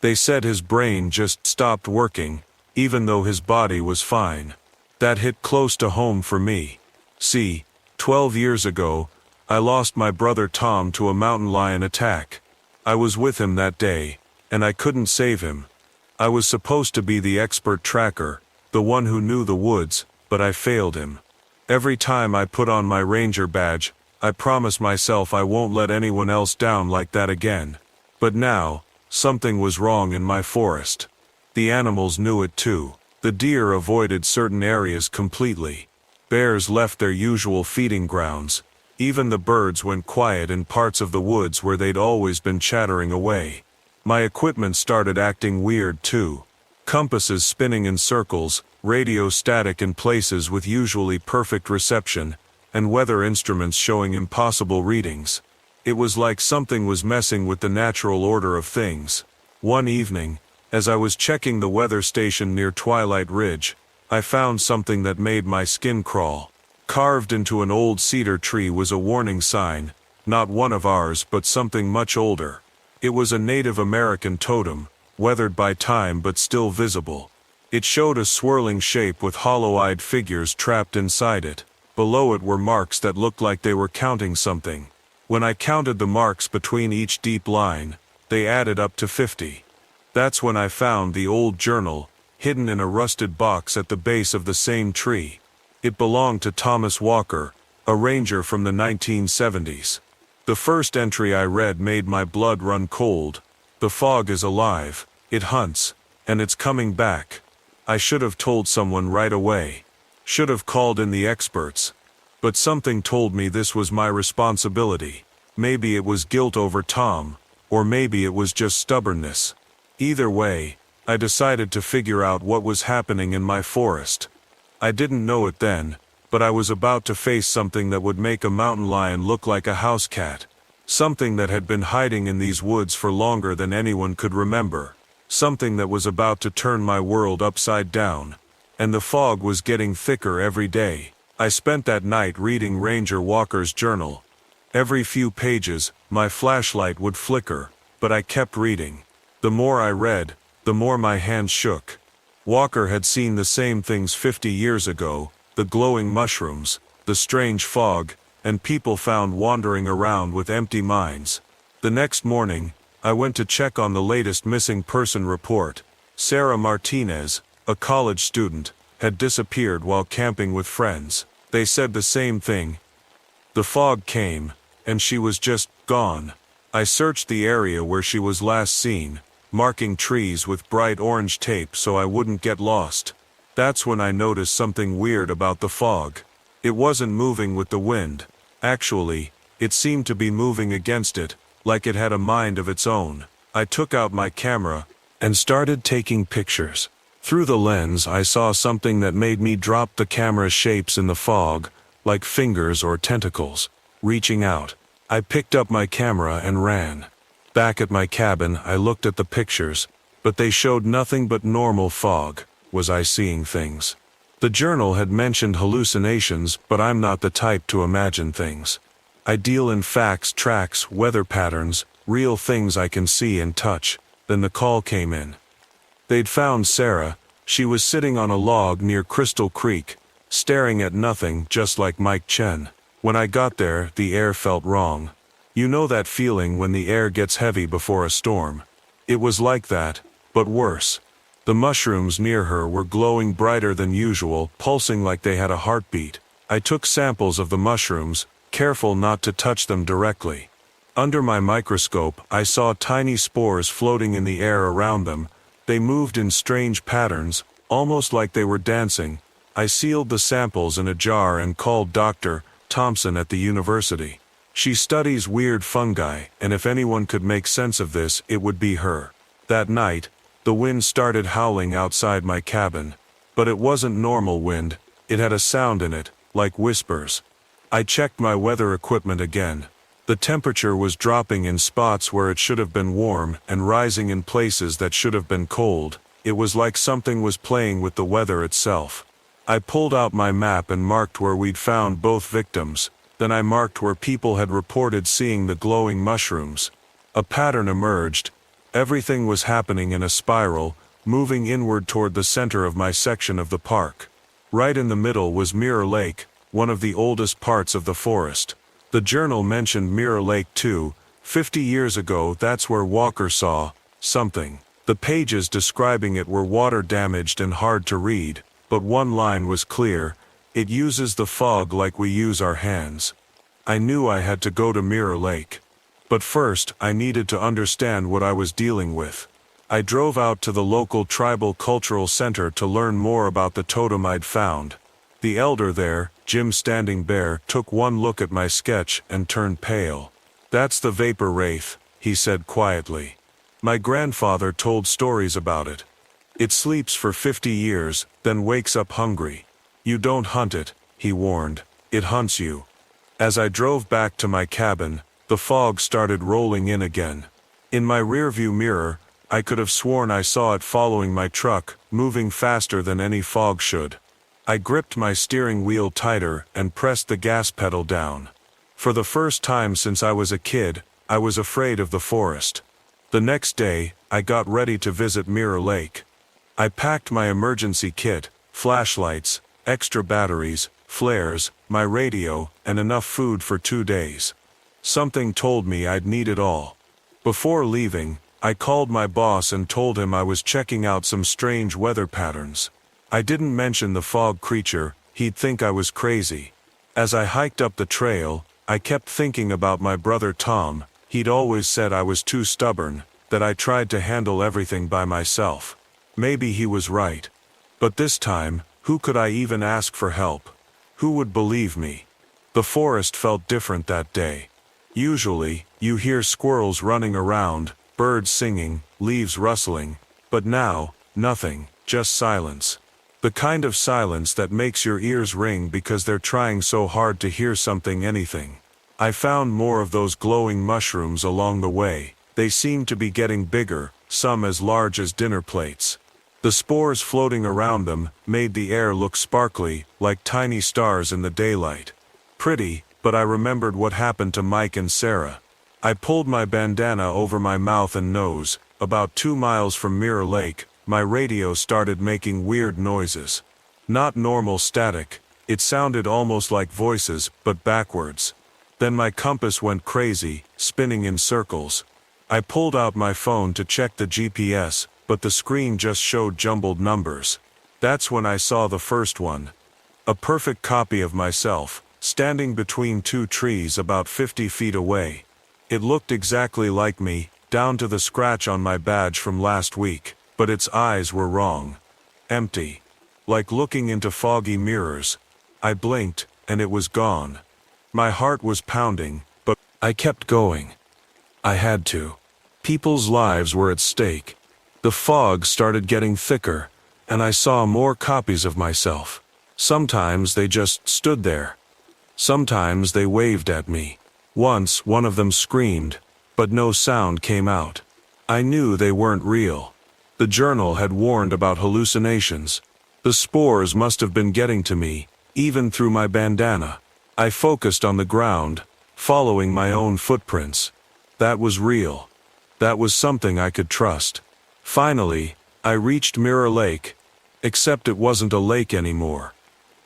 They said his brain just stopped working, even though his body was fine. That hit close to home for me. See, 12 years ago, I lost my brother Tom to a mountain lion attack. I was with him that day, and I couldn't save him. I was supposed to be the expert tracker, the one who knew the woods, but I failed him. Every time I put on my ranger badge, I promise myself I won't let anyone else down like that again. But now, something was wrong in my forest. The animals knew it too. The deer avoided certain areas completely. Bears left their usual feeding grounds. Even the birds went quiet in parts of the woods where they'd always been chattering away. My equipment started acting weird too. Compasses spinning in circles, radio static in places with usually perfect reception, and weather instruments showing impossible readings. It was like something was messing with the natural order of things. One evening, as I was checking the weather station near Twilight Ridge, I found something that made my skin crawl. Carved into an old cedar tree was a warning sign, not one of ours but something much older. It was a Native American totem, weathered by time but still visible. It showed a swirling shape with hollow-eyed figures trapped inside it. Below it were marks that looked like they were counting something. When I counted the marks between each deep line, they added up to 50. That's when I found the old journal, hidden in a rusted box at the base of the same tree. It belonged to Thomas Walker, a ranger from the 1970s. The first entry I read made my blood run cold. The fog is alive, it hunts, and it's coming back. I should have told someone right away. Should have called in the experts. But something told me this was my responsibility. Maybe it was guilt over Tom, or maybe it was just stubbornness. Either way, I decided to figure out what was happening in my forest. I didn't know it then, but I was about to face something that would make a mountain lion look like a house cat. Something that had been hiding in these woods for longer than anyone could remember. Something that was about to turn my world upside down. And the fog was getting thicker every day. I spent that night reading Ranger Walker's journal. Every few pages, my flashlight would flicker, but I kept reading. The more I read, the more my hands shook. Walker had seen the same things 50 years ago, the glowing mushrooms, the strange fog, and people found wandering around with empty minds. The next morning, I went to check on the latest missing person report. Sarah Martinez, a college student, had disappeared while camping with friends. They said the same thing. The fog came, and she was just gone. I searched the area where she was last seen, marking trees with bright orange tape so I wouldn't get lost. That's when I noticed something weird about the fog. It wasn't moving with the wind. Actually, it seemed to be moving against it, like it had a mind of its own. I took out my camera and started taking pictures. Through the lens, I saw something that made me drop the camera's shapes in the fog, like fingers or tentacles, reaching out. I picked up my camera and ran. Back at my cabin, I looked at the pictures, but they showed nothing but normal fog. Was I seeing things? The journal had mentioned hallucinations, but I'm not the type to imagine things. I deal in facts, tracks, weather patterns, real things I can see and touch. Then the call came in. They'd found Sarah. She was sitting on a log near Crystal Creek, staring at nothing, just like Mike Chen. When I got there, the air felt wrong. You know that feeling when the air gets heavy before a storm? It was like that, but worse. The mushrooms near her were glowing brighter than usual, pulsing like they had a heartbeat. I took samples of the mushrooms, careful not to touch them directly. Under my microscope, I saw tiny spores floating in the air around them. They moved in strange patterns, almost like they were dancing. I sealed the samples in a jar and called Dr. Thompson at the university. She studies weird fungi, and if anyone could make sense of this, it would be her. That night, the wind started howling outside my cabin. But it wasn't normal wind, it had a sound in it, like whispers. I checked my weather equipment again. The temperature was dropping in spots where it should have been warm and rising in places that should have been cold. It was like something was playing with the weather itself. I pulled out my map and marked where we'd found both victims. Then I marked where people had reported seeing the glowing mushrooms. A pattern emerged. Everything was happening in a spiral, moving inward toward the center of my section of the park. Right in the middle was Mirror Lake, one of the oldest parts of the forest. The journal mentioned Mirror Lake too. 50 years ago, that's where Walker saw something. The pages describing it were water damaged and hard to read, but one line was clear. It uses the fog like we use our hands. I knew I had to go to Mirror Lake. But first, I needed to understand what I was dealing with. I drove out to the local tribal cultural center to learn more about the totem I'd found. The elder there, Jim Standing Bear, took one look at my sketch and turned pale. "That's the vapor wraith," he said quietly. "My grandfather told stories about it. It sleeps for 50 years, then wakes up hungry. You don't hunt it," he warned. "It hunts you." As I drove back to my cabin, the fog started rolling in again. In my rearview mirror, I could have sworn I saw it following my truck, moving faster than any fog should. I gripped my steering wheel tighter and pressed the gas pedal down. For the first time since I was a kid, I was afraid of the forest. The next day, I got ready to visit Mirror Lake. I packed my emergency kit, flashlights, extra batteries, flares, my radio, and enough food for 2 days. Something told me I'd need it all. Before leaving, I called my boss and told him I was checking out some strange weather patterns. I didn't mention the fog creature, he'd think I was crazy. As I hiked up the trail, I kept thinking about my brother Tom. He'd always said I was too stubborn, that I tried to handle everything by myself. Maybe he was right. But this time, who could I even ask for help? Who would believe me? The forest felt different that day. Usually, you hear squirrels running around, birds singing, leaves rustling. But now, nothing, just silence. The kind of silence that makes your ears ring because they're trying so hard to hear something, anything. I found more of those glowing mushrooms along the way. They seemed to be getting bigger, some as large as dinner plates. The spores floating around them made the air look sparkly, like tiny stars in the daylight. Pretty, but I remembered what happened to Mike and Sarah. I pulled my bandana over my mouth and nose. About 2 miles from Mirror Lake, my radio started making weird noises. Not normal static, it sounded almost like voices, but backwards. Then my compass went crazy, spinning in circles. I pulled out my phone to check the GPS, but the screen just showed jumbled numbers. That's when I saw the first one. A perfect copy of myself, standing between 2 trees about 50 feet away. It looked exactly like me, down to the scratch on my badge from last week, but its eyes were wrong. Empty. Like looking into foggy mirrors. I blinked, and it was gone. My heart was pounding, but I kept going. I had to. People's lives were at stake. The fog started getting thicker, and I saw more copies of myself. Sometimes they just stood there. Sometimes they waved at me. Once one of them screamed, but no sound came out. I knew they weren't real. The journal had warned about hallucinations. The spores must have been getting to me, even through my bandana. I focused on the ground, following my own footprints. That was real. That was something I could trust. Finally, I reached Mirror Lake, except it wasn't a lake anymore.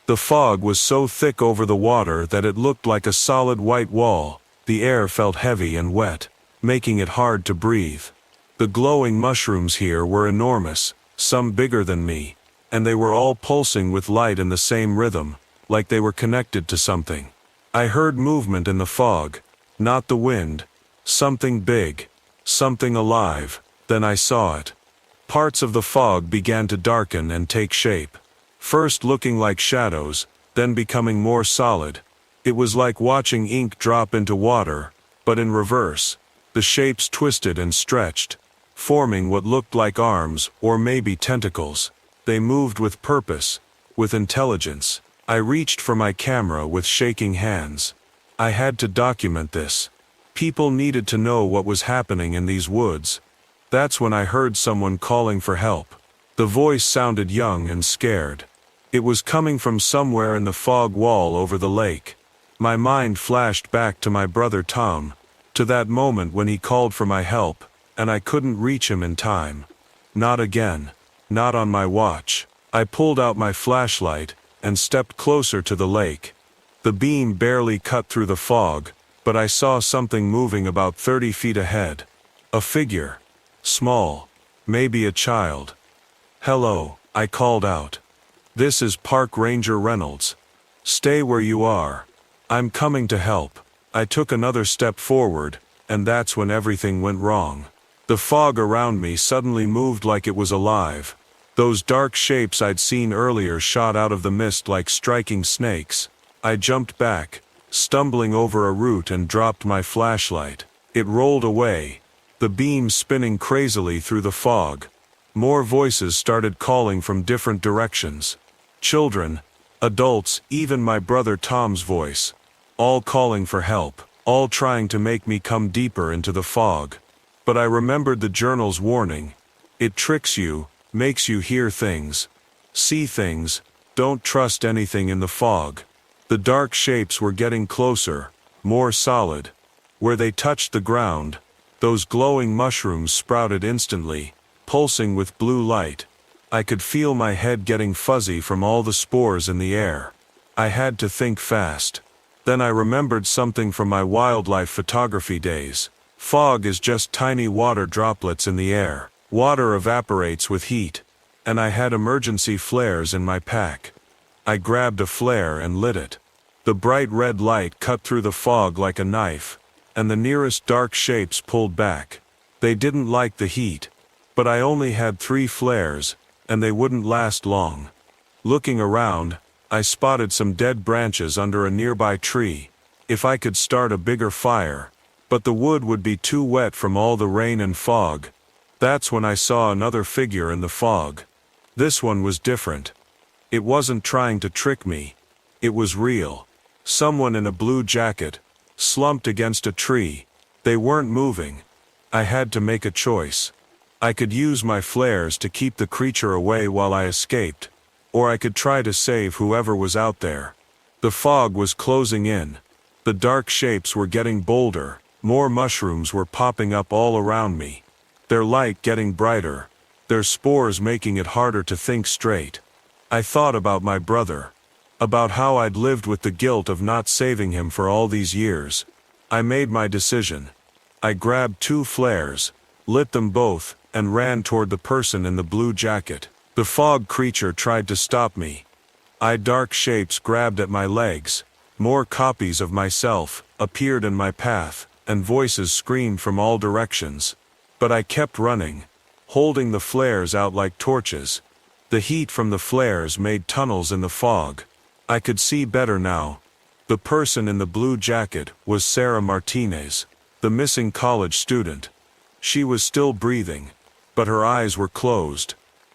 The fog was so thick over the water that it looked like a solid white wall. The air felt heavy and wet, making it hard to breathe. The glowing mushrooms here were enormous, some bigger than me, and they were all pulsing with light in the same rhythm, like they were connected to something. I heard movement in the fog, not the wind. Something big, something alive. Then I saw it. Parts of the fog began to darken and take shape. First looking like shadows, then becoming more solid. It was like watching ink drop into water, but in reverse. The shapes twisted and stretched, forming what looked like arms or maybe tentacles. They moved with purpose, with intelligence. I reached for my camera with shaking hands. I had to document this. People needed to know what was happening in these woods. That's when I heard someone calling for help. The voice sounded young and scared. It was coming from somewhere in the fog wall over the lake. My mind flashed back to my brother Tom, to that moment when he called for my help, and I couldn't reach him in time. Not again. Not on my watch. I pulled out my flashlight and stepped closer to the lake. The beam barely cut through the fog, but I saw something moving about 30 feet ahead. A figure. Small. Maybe a child. "Hello," I called out. "This is Park Ranger Reynolds. Stay where you are. I'm coming to help." I took another step forward, and that's when everything went wrong. The fog around me suddenly moved like it was alive. Those dark shapes I'd seen earlier shot out of the mist like striking snakes. I jumped back, stumbling over a root, and dropped my flashlight. It rolled away, the beam spinning crazily through the fog. More voices started calling from different directions. Children, adults, even my brother Tom's voice. All calling for help, all trying to make me come deeper into the fog. But I remembered the journal's warning. It tricks you, makes you hear things, see things. Don't trust anything in the fog. The dark shapes were getting closer, more solid. Where they touched the ground, those glowing mushrooms sprouted instantly, pulsing with blue light. I could feel my head getting fuzzy from all the spores in the air. I had to think fast. Then I remembered something from my wildlife photography days. Fog is just tiny water droplets in the air. Water evaporates with heat, and I had emergency flares in my pack. I grabbed a flare and lit it. The bright red light cut through the fog like a knife, and the nearest dark shapes pulled back. They didn't like the heat, but I only had 3 flares, and they wouldn't last long. Looking around, I spotted some dead branches under a nearby tree. If I could start a bigger fire, but the wood would be too wet from all the rain and fog. That's when I saw another figure in the fog. This one was different. It wasn't trying to trick me. It was real. Someone in a blue jacket, slumped against a tree. They weren't moving. I had to make a choice. I could use my flares to keep the creature away while I escaped, or I could try to save whoever was out there. The fog was closing in. The dark shapes were getting bolder. More mushrooms were popping up all around me. Their light getting brighter, their spores making it harder to think straight. I thought about my brother, about how I'd lived with the guilt of not saving him for all these years. I made my decision. I grabbed 2 flares, lit them both, and ran toward the person in the blue jacket. The fog creature tried to stop me. Dark shapes grabbed at my legs. More copies of myself appeared in my path, and voices screamed from all directions. But I kept running, holding the flares out like torches. The heat from the flares made tunnels in the fog. I could see better now. The person in the blue jacket was Sarah Martinez, the missing college student. She was still breathing, but her eyes were closed.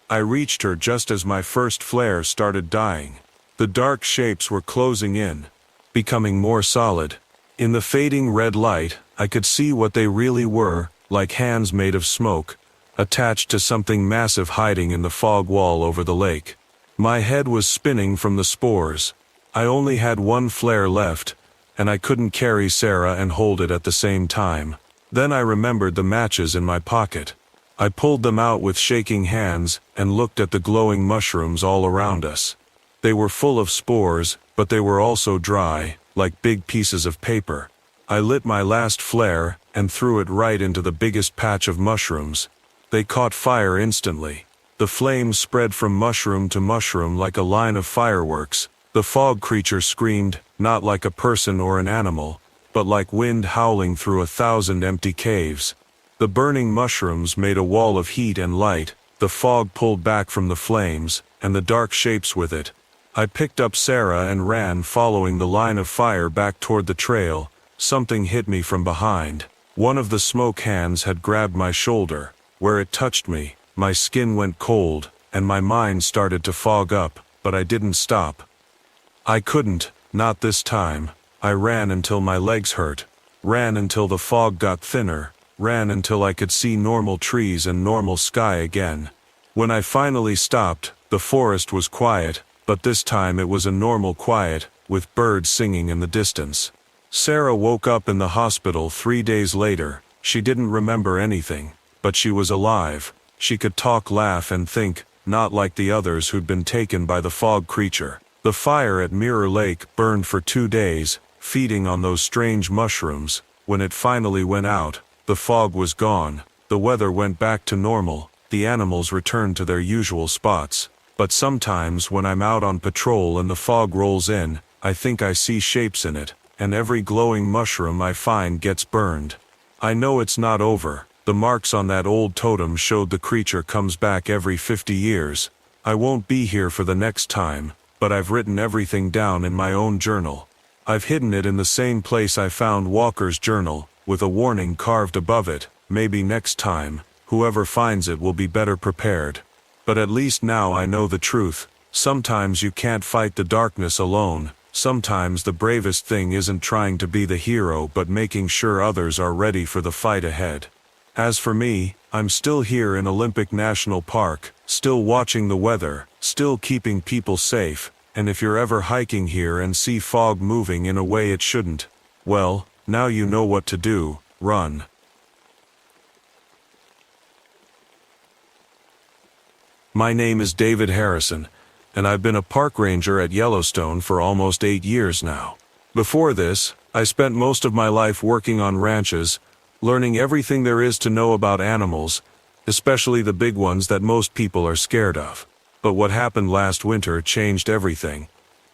I reached her just as my first flare started dying. The dark shapes were closing in, becoming more solid. In the fading red light, I could see what they really were, like hands made of smoke, attached to something massive hiding in the fog wall over the lake. My head was spinning from the spores. I only had 1 flare left, and I couldn't carry Sarah and hold it at the same time. Then I remembered the matches in my pocket. I pulled them out with shaking hands and looked at the glowing mushrooms all around us. They were full of spores, but they were also dry, like big pieces of paper. I lit my last flare and threw it right into the biggest patch of mushrooms. They caught fire instantly. The flames spread from mushroom to mushroom like a line of fireworks. The fog creature screamed, not like a person or an animal, but like wind howling through 1,000 empty caves. The burning mushrooms made a wall of heat and light. The fog pulled back from the flames, and the dark shapes with it. I picked up Sarah and ran, following the line of fire back toward the trail. Something hit me from behind. One of the smoke hands had grabbed my shoulder. Where it touched me, my skin went cold, and my mind started to fog up, but I didn't stop. I couldn't, not this time. I ran until my legs hurt. Ran until the fog got thinner. Ran until I could see normal trees and normal sky again. When I finally stopped, the forest was quiet, but this time it was a normal quiet, with birds singing in the distance. Sarah woke up in the hospital 3 days later. She didn't remember anything, but she was alive. She could talk, laugh, and think, not like the others who'd been taken by the fog creature. The fire at Mirror Lake burned for 2 days, feeding on those strange mushrooms. When it finally went out, the fog was gone, the weather went back to normal, the animals returned to their usual spots. But sometimes when I'm out on patrol and the fog rolls in, I think I see shapes in it, and every glowing mushroom I find gets burned. I know it's not over. The marks on that old totem showed the creature comes back every 50 years. I won't be here for the next time, but I've written everything down in my own journal. I've hidden it in the same place I found Walker's journal, with a warning carved above it. Maybe next time, whoever finds it will be better prepared. But at least now I know the truth. Sometimes you can't fight the darkness alone. Sometimes the bravest thing isn't trying to be the hero but making sure others are ready for the fight ahead. As for me, I'm still here in Olympic National Park, still watching the weather, still keeping people safe, and if you're ever hiking here and see fog moving in a way it shouldn't, well, now you know what to do. Run. My name is David Harrison, and I've been a park ranger at Yellowstone for almost 8 years now. Before this, I spent most of my life working on ranches, learning everything there is to know about animals, especially the big ones that most people are scared of. But what happened last winter changed everything.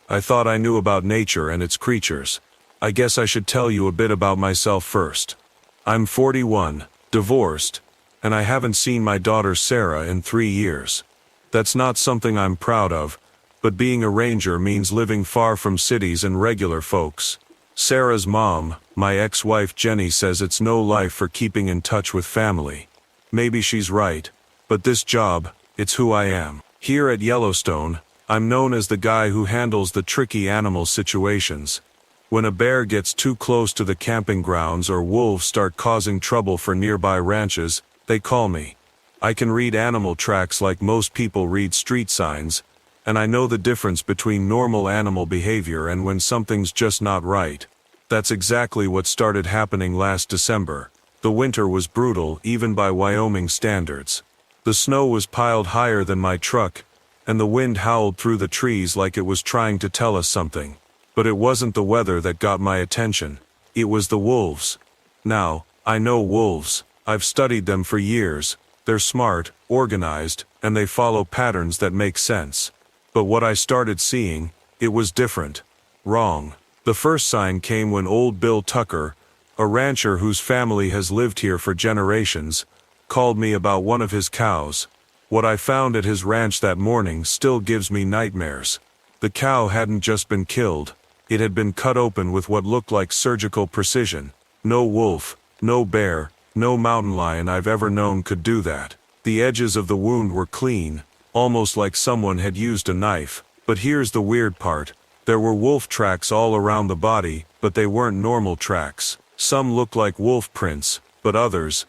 I thought I knew about nature and its creatures. I guess I should tell you a bit about myself first. I'm 41, divorced, and I haven't seen my daughter Sarah in 3 years. That's not something I'm proud of, but being a ranger means living far from cities and regular folks. Sarah's mom, my ex-wife Jenny, says it's no life for keeping in touch with family. Maybe she's right, but this job, it's who I am. Here at Yellowstone, I'm known as the guy who handles the tricky animal situations. When a bear gets too close to the camping grounds or wolves start causing trouble for nearby ranches, they call me. I can read animal tracks like most people read street signs, and I know the difference between normal animal behavior and when something's just not right. That's exactly what started happening last December. The winter was brutal, even by Wyoming standards. The snow was piled higher than my truck, and the wind howled through the trees like it was trying to tell us something. But it wasn't the weather that got my attention. It was the wolves. Now, I know wolves. I've studied them for years. They're smart, organized, and they follow patterns that make sense. But what I started seeing, it was different. Wrong. The first sign came when old Bill Tucker, a rancher whose family has lived here for generations, called me about one of his cows. What I found at his ranch that morning still gives me nightmares. The cow hadn't just been killed. It had been cut open with what looked like surgical precision. No wolf, no bear, no mountain lion I've ever known could do that. The edges of the wound were clean, almost like someone had used a knife. But here's the weird part. There were wolf tracks all around the body, but they weren't normal tracks. Some looked like wolf prints, but others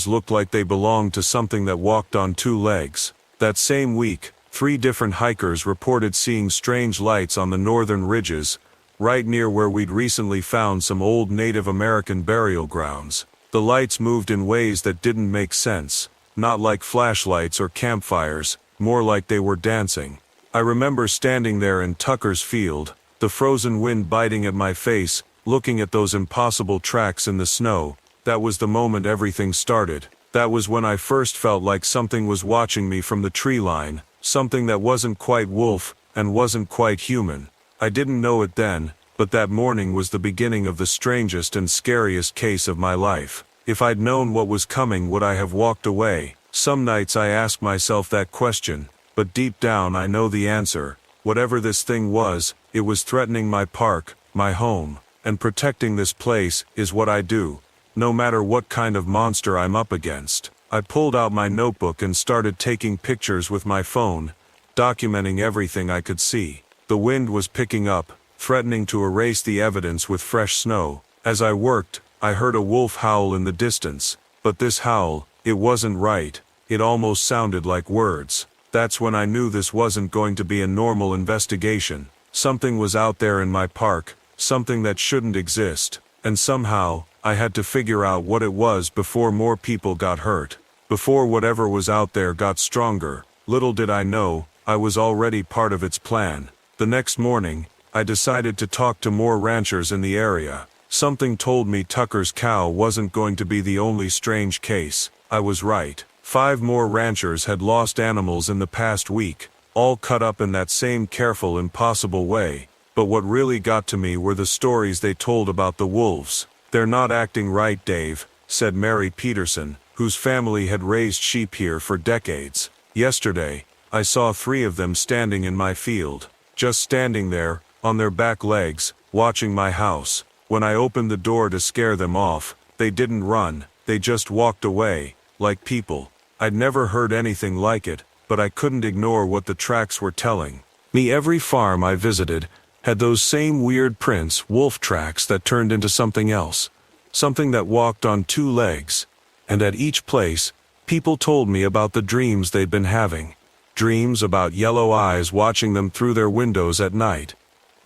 looked like they belonged to something that walked on 2 legs. That same week, 3 different hikers reported seeing strange lights on the northern ridges, right near where we'd recently found some old Native American burial grounds. The lights moved in ways that didn't make sense, not like flashlights or campfires, more like they were dancing. I remember standing there in Tucker's field, the frozen wind biting at my face, looking at those impossible tracks in the snow. That was the moment everything started. That was when I first felt like something was watching me from the tree line, something that wasn't quite wolf, and wasn't quite human. I didn't know it then, but that morning was the beginning of the strangest and scariest case of my life. If I'd known what was coming, would I have walked away? Some nights I ask myself that question, but deep down I know the answer. Whatever this thing was, it was threatening my park, my home, and protecting this place is what I do, no matter what kind of monster I'm up against. I pulled out my notebook and started taking pictures with my phone, documenting everything I could see. The wind was picking up, threatening to erase the evidence with fresh snow. As I worked, I heard a wolf howl in the distance, but this howl, it wasn't right. It almost sounded like words. That's when I knew this wasn't going to be a normal investigation. Something was out there in my park, something that shouldn't exist, and somehow, I had to figure out what it was before more people got hurt. Before whatever was out there got stronger. Little did I know, I was already part of its plan. The next morning, I decided to talk to more ranchers in the area. Something told me Tucker's cow wasn't going to be the only strange case. I was right. 5 more ranchers had lost animals in the past week, all cut up in that same careful, impossible way. But what really got to me were the stories they told about the wolves. "They're not acting right, Dave," said Mary Peterson, whose family had raised sheep here for decades. "Yesterday, I saw 3 of them standing in my field. Just standing there, on their back legs, watching my house. When I opened the door to scare them off, they didn't run, they just walked away, like people. I'd never heard anything like it, but I couldn't ignore what the tracks were telling me. Every farm I visited had those same weird prints, wolf tracks that turned into something else. Something that walked on 2 legs. And at each place, people told me about the dreams they'd been having. Dreams about yellow eyes watching them through their windows at night.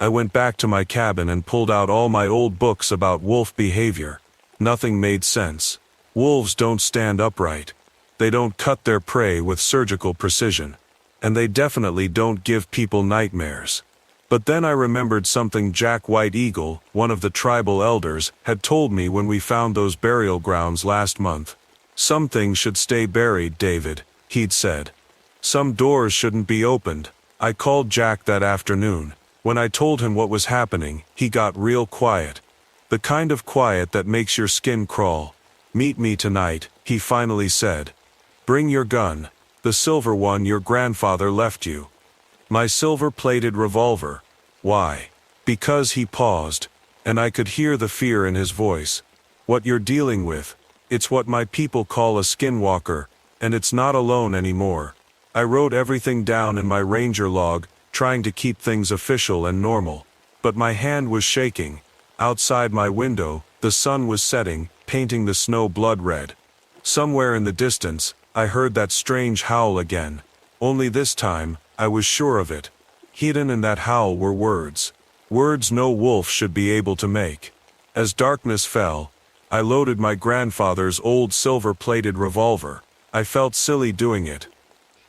I went back to my cabin and pulled out all my old books about wolf behavior. Nothing made sense. Wolves don't stand upright. They don't cut their prey with surgical precision. And they definitely don't give people nightmares. But then I remembered something Jack White Eagle, one of the tribal elders, had told me when we found those burial grounds last month. "Some things should stay buried, David," he'd said. "Some doors shouldn't be opened." I called Jack that afternoon. When I told him what was happening, he got real quiet. The kind of quiet that makes your skin crawl. "Meet me tonight," he finally said. "Bring your gun. The silver one your grandfather left you." My silver-plated revolver. Why? Because he paused, and I could hear the fear in his voice. "What you're dealing with, it's what my people call a skinwalker, and it's not alone anymore." I wrote everything down in my ranger log, trying to keep things official and normal. But my hand was shaking. Outside my window, the sun was setting, painting the snow blood red. Somewhere in the distance, I heard that strange howl again. Only this time, I was sure of it. Hidden in that howl were words. Words no wolf should be able to make. As darkness fell, I loaded my grandfather's old silver-plated revolver. I felt silly doing it.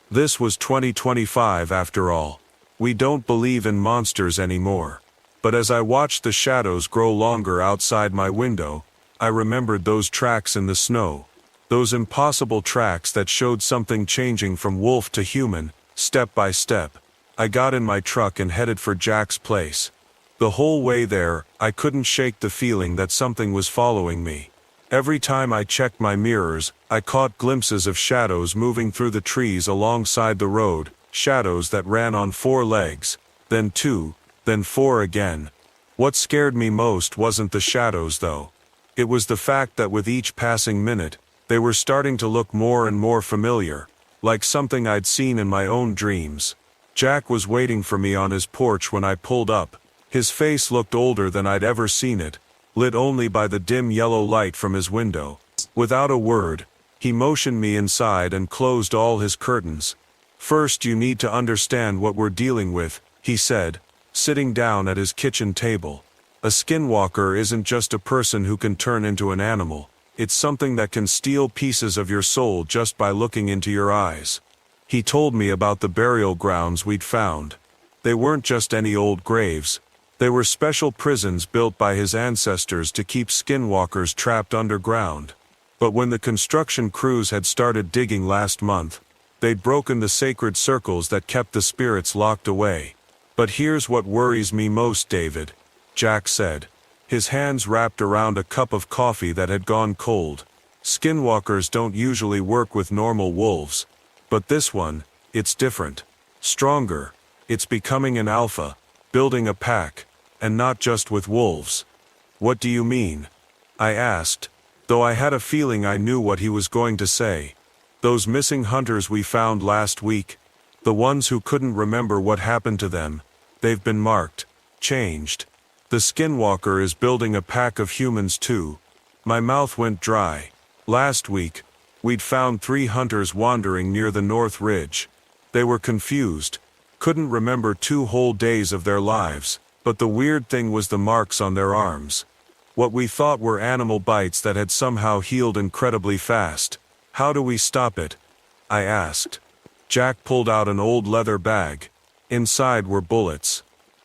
This was 2025 after all. We don't believe in monsters anymore. But as I watched the shadows grow longer outside my window, I remembered those tracks in the snow. Those impossible tracks that showed something changing from wolf to human, step by step. I got in my truck and headed for Jack's place. The whole way there, I couldn't shake the feeling that something was following me. Every time I checked my mirrors, I caught glimpses of shadows moving through the trees alongside the road, shadows that ran on 4 legs, then 2, then 4 again. What scared me most wasn't the shadows though. It was the fact that with each passing minute, they were starting to look more and more familiar, like something I'd seen in my own dreams. Jack was waiting for me on his porch when I pulled up. His face looked older than I'd ever seen it, lit only by the dim yellow light from his window. Without a word, he motioned me inside and closed all his curtains. "First you need to understand what we're dealing with," he said, sitting down at his kitchen table. "A skinwalker isn't just a person who can turn into an animal. It's something that can steal pieces of your soul just by looking into your eyes." He told me about the burial grounds we'd found. They weren't just any old graves. They were special prisons built by his ancestors to keep skinwalkers trapped underground. But when the construction crews had started digging last month, they'd broken the sacred circles that kept the spirits locked away. "But here's what worries me most, David," Jack said, his hands wrapped around a cup of coffee that had gone cold. "Skinwalkers don't usually work with normal wolves. But this one, it's different. Stronger. It's becoming an alpha, building a pack, and not just with wolves. What do you mean? I asked, though I had a feeling I knew what he was going to say. Those missing hunters we found last week, the ones who couldn't remember what happened to them, they've been marked, changed. The Skinwalker is building a pack of humans too. My mouth went dry. Last week, we'd found 3 hunters wandering near the North Ridge. They were confused, couldn't remember 2 whole days of their lives, but the weird thing was the marks on their arms. What we thought were animal bites that had somehow healed incredibly fast. How do we stop it? I asked. Jack pulled out an old leather bag. Inside were bullets.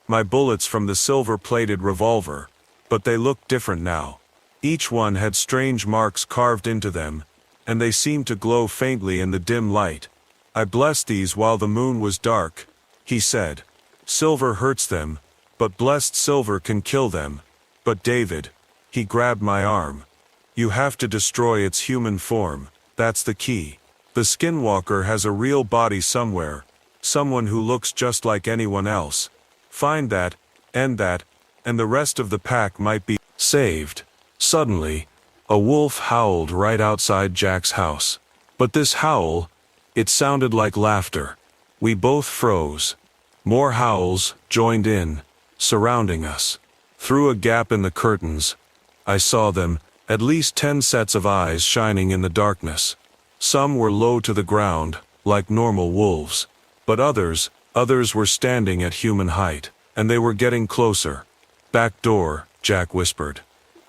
My bullets from the silver-plated revolver. But they looked different now. Each one had strange marks carved into them, and they seemed to glow faintly in the dim light. I blessed these while the moon was dark, he said. Silver hurts them, but blessed silver can kill them. But David, he grabbed my arm. You have to destroy its human form, that's the key. The Skinwalker has a real body somewhere, someone who looks just like anyone else. Find that, and the rest of the pack might be saved. Suddenly, a wolf howled right outside Jack's house. But this howl, it sounded like laughter. We both froze. More howls joined in, surrounding us. Through a gap in the curtains, I saw them, at least 10 sets of eyes shining in the darkness. Some were low to the ground, like normal wolves. But others were standing at human height, and they were getting closer. Back door, Jack whispered.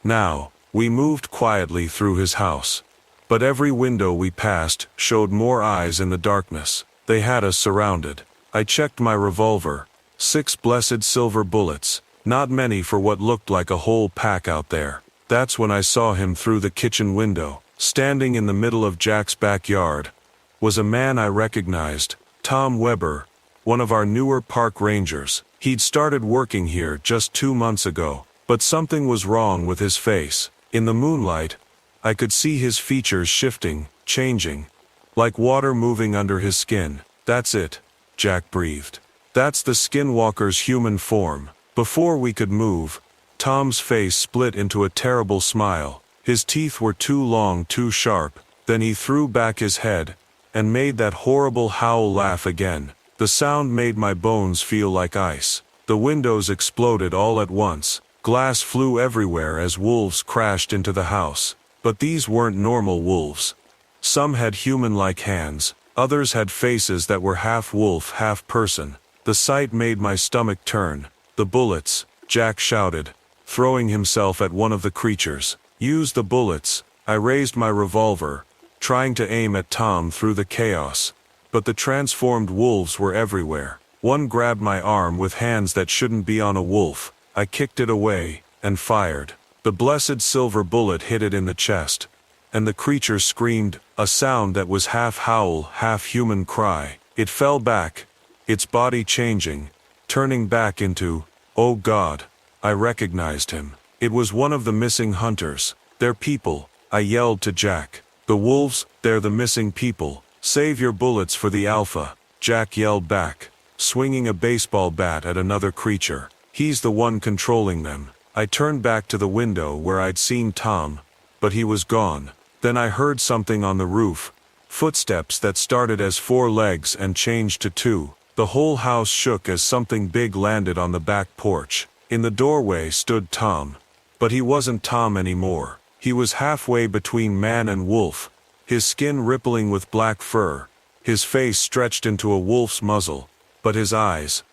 Now, we moved quietly through his house. But every window we passed showed more eyes in the darkness. They had us surrounded. I checked my revolver. 6 blessed silver bullets, not many for what looked like a whole pack out there. That's when I saw him through the kitchen window. Standing in the middle of Jack's backyard was a man I recognized, Tom Weber, one of our newer park rangers. He'd started working here just 2 months ago, but something was wrong with his face. In the moonlight, I could see his features shifting, changing, like water moving under his skin. That's it, Jack breathed. That's the Skinwalker's human form. Before we could move, Tom's face split into a terrible smile. His teeth were too long, too sharp. Then he threw back his head and made that horrible howl laugh again. The sound made my bones feel like ice. The windows exploded all at once. Glass flew everywhere as wolves crashed into the house. But these weren't normal wolves. Some had human-like hands. Others had faces that were half wolf, half person. The sight made my stomach turn. The bullets, Jack shouted, throwing himself at one of the creatures. Use the bullets. I raised my revolver, trying to aim at Tom through the chaos. But the transformed wolves were everywhere. One grabbed my arm with hands that shouldn't be on a wolf. I kicked it away, and fired. The blessed silver bullet hit it in the chest, and the creature screamed, a sound that was half howl, half human cry. It fell back, its body changing, turning back into, oh God, I recognized him. It was one of the missing hunters. They're people, I yelled to Jack. The wolves, they're the missing people. Save your bullets for the alpha, Jack yelled back, swinging a baseball bat at another creature. He's the one controlling them. I turned back to the window where I'd seen Tom, but he was gone. Then I heard something on the roof. Footsteps that started as 4 legs and changed to 2. The whole house shook as something big landed on the back porch. In the doorway stood Tom. But he wasn't Tom anymore. He was halfway between man and wolf, his skin rippling with black fur, his face stretched into a wolf's muzzle. But his eyes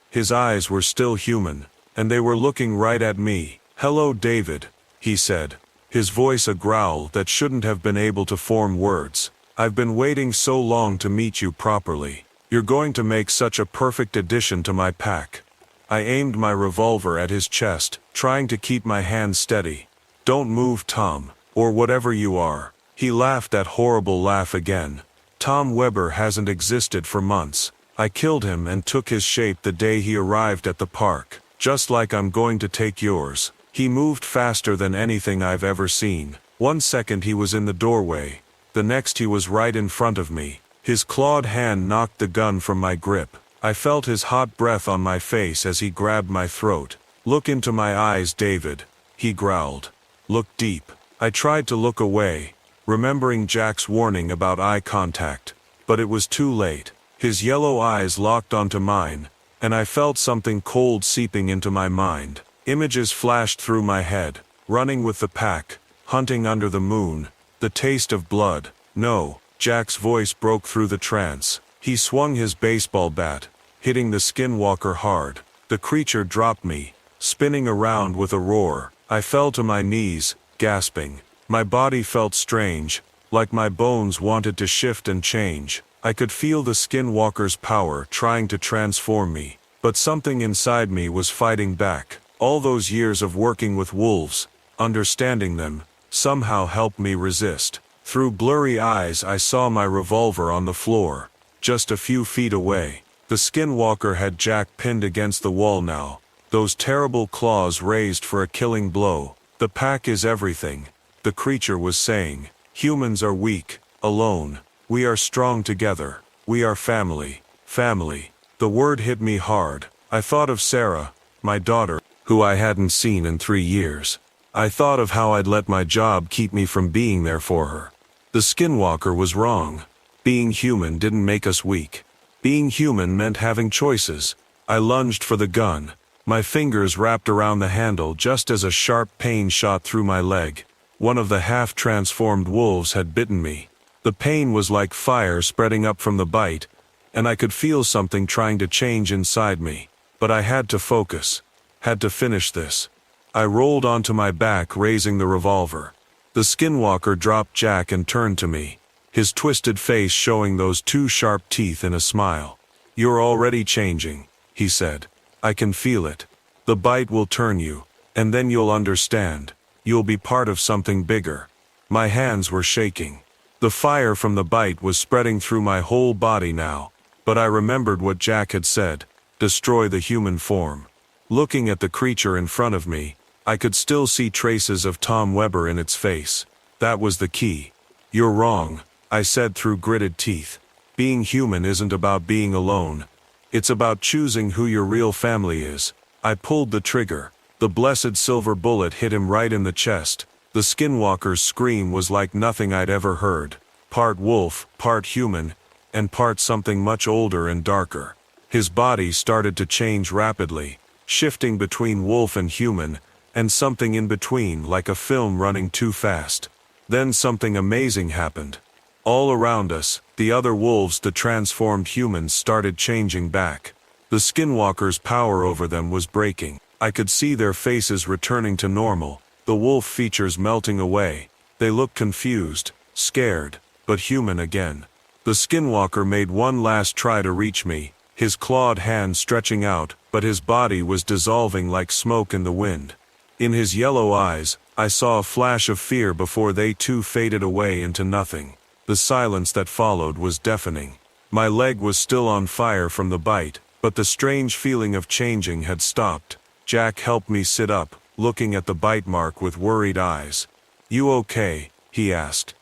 were still human, and they were looking right at me. Hello, David, he said, his voice a growl that shouldn't have been able to form words. I've been waiting so long to meet you properly. You're going to make such a perfect addition to my pack. I aimed my revolver at his chest, trying to keep my hand steady. Don't move, Tom, or whatever you are. He laughed that horrible laugh again. Tom Weber hasn't existed for months. I killed him and took his shape the day he arrived at the park, just like I'm going to take yours. He moved faster than anything I've ever seen. 1 second he was in the doorway, the next he was right in front of me. His clawed hand knocked the gun from my grip. I felt his hot breath on my face as he grabbed my throat. "Look into my eyes, David," he growled. "Look deep." I tried to look away, remembering Jack's warning about eye contact, but it was too late. His yellow eyes locked onto mine, and I felt something cold seeping into my mind. Images flashed through my head, running with the pack, hunting under the moon, the taste of blood. "No," Jack's voice broke through the trance. He swung his baseball bat, hitting the skinwalker hard. The creature dropped me, spinning around with a roar. I fell to my knees, gasping. My body felt strange, like my bones wanted to shift and change. I could feel the skinwalker's power trying to transform me, but something inside me was fighting back. All those years of working with wolves, understanding them, somehow helped me resist. Through blurry eyes I saw my revolver on the floor, just a few feet away. The skinwalker had Jack pinned against the wall now, those terrible claws raised for a killing blow. "The pack is everything," the creature was saying. "Humans are weak, alone. We are strong together. We are family. Family." The word hit me hard. I thought of Sarah, my daughter, who I hadn't seen in 3 years. I thought of how I'd let my job keep me from being there for her. The skinwalker was wrong. Being human didn't make us weak. Being human meant having choices. I lunged for the gun, my fingers wrapped around the handle just as a sharp pain shot through my leg. One of the half-transformed wolves had bitten me. The pain was like fire spreading up from the bite, and I could feel something trying to change inside me. But I had to focus, had to finish this. I rolled onto my back, raising the revolver. The skinwalker dropped Jack and turned to me, his twisted face showing those 2 sharp teeth in a smile. "You're already changing," he said. "I can feel it. The bite will turn you, and then you'll understand. You'll be part of something bigger." My hands were shaking. The fire from the bite was spreading through my whole body now, but I remembered what Jack had said: destroy the human form. Looking at the creature in front of me, I could still see traces of Tom Weber in its face. That was the key. "You're wrong," I said through gritted teeth. "Being human isn't about being alone. It's about choosing who your real family is." I pulled the trigger. The blessed silver bullet hit him right in the chest. The skinwalker's scream was like nothing I'd ever heard. Part wolf, part human, and part something much older and darker. His body started to change rapidly, shifting between wolf and human, and something in between, like a film running too fast. Then something amazing happened. All around us, the other wolves, the transformed humans, started changing back. The skinwalker's power over them was breaking. I could see their faces returning to normal, the wolf features melting away. They looked confused, scared, but human again. The skinwalker made one last try to reach me, his clawed hand stretching out, but his body was dissolving like smoke in the wind. In his yellow eyes, I saw a flash of fear before they too faded away into nothing. The silence that followed was deafening. My leg was still on fire from the bite, but the strange feeling of changing had stopped. Jack helped me sit up, looking at the bite mark with worried eyes. "You okay?" he asked.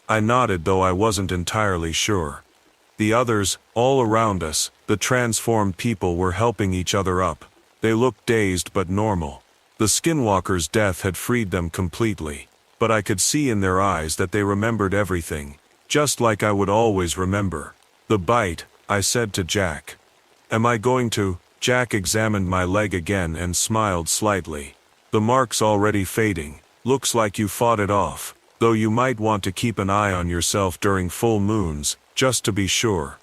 I nodded, though I wasn't entirely sure. The others, all around us, the transformed people, were helping each other up. They looked dazed but normal. The skinwalker's death had freed them completely, but I could see in their eyes that they remembered everything, just like I would always remember. "The bite," I said to Jack. "Am I going to?" Jack examined my leg again and smiled slightly. "The mark's already fading. Looks like you fought it off, though you might want to keep an eye on yourself during full moons, just to be sure."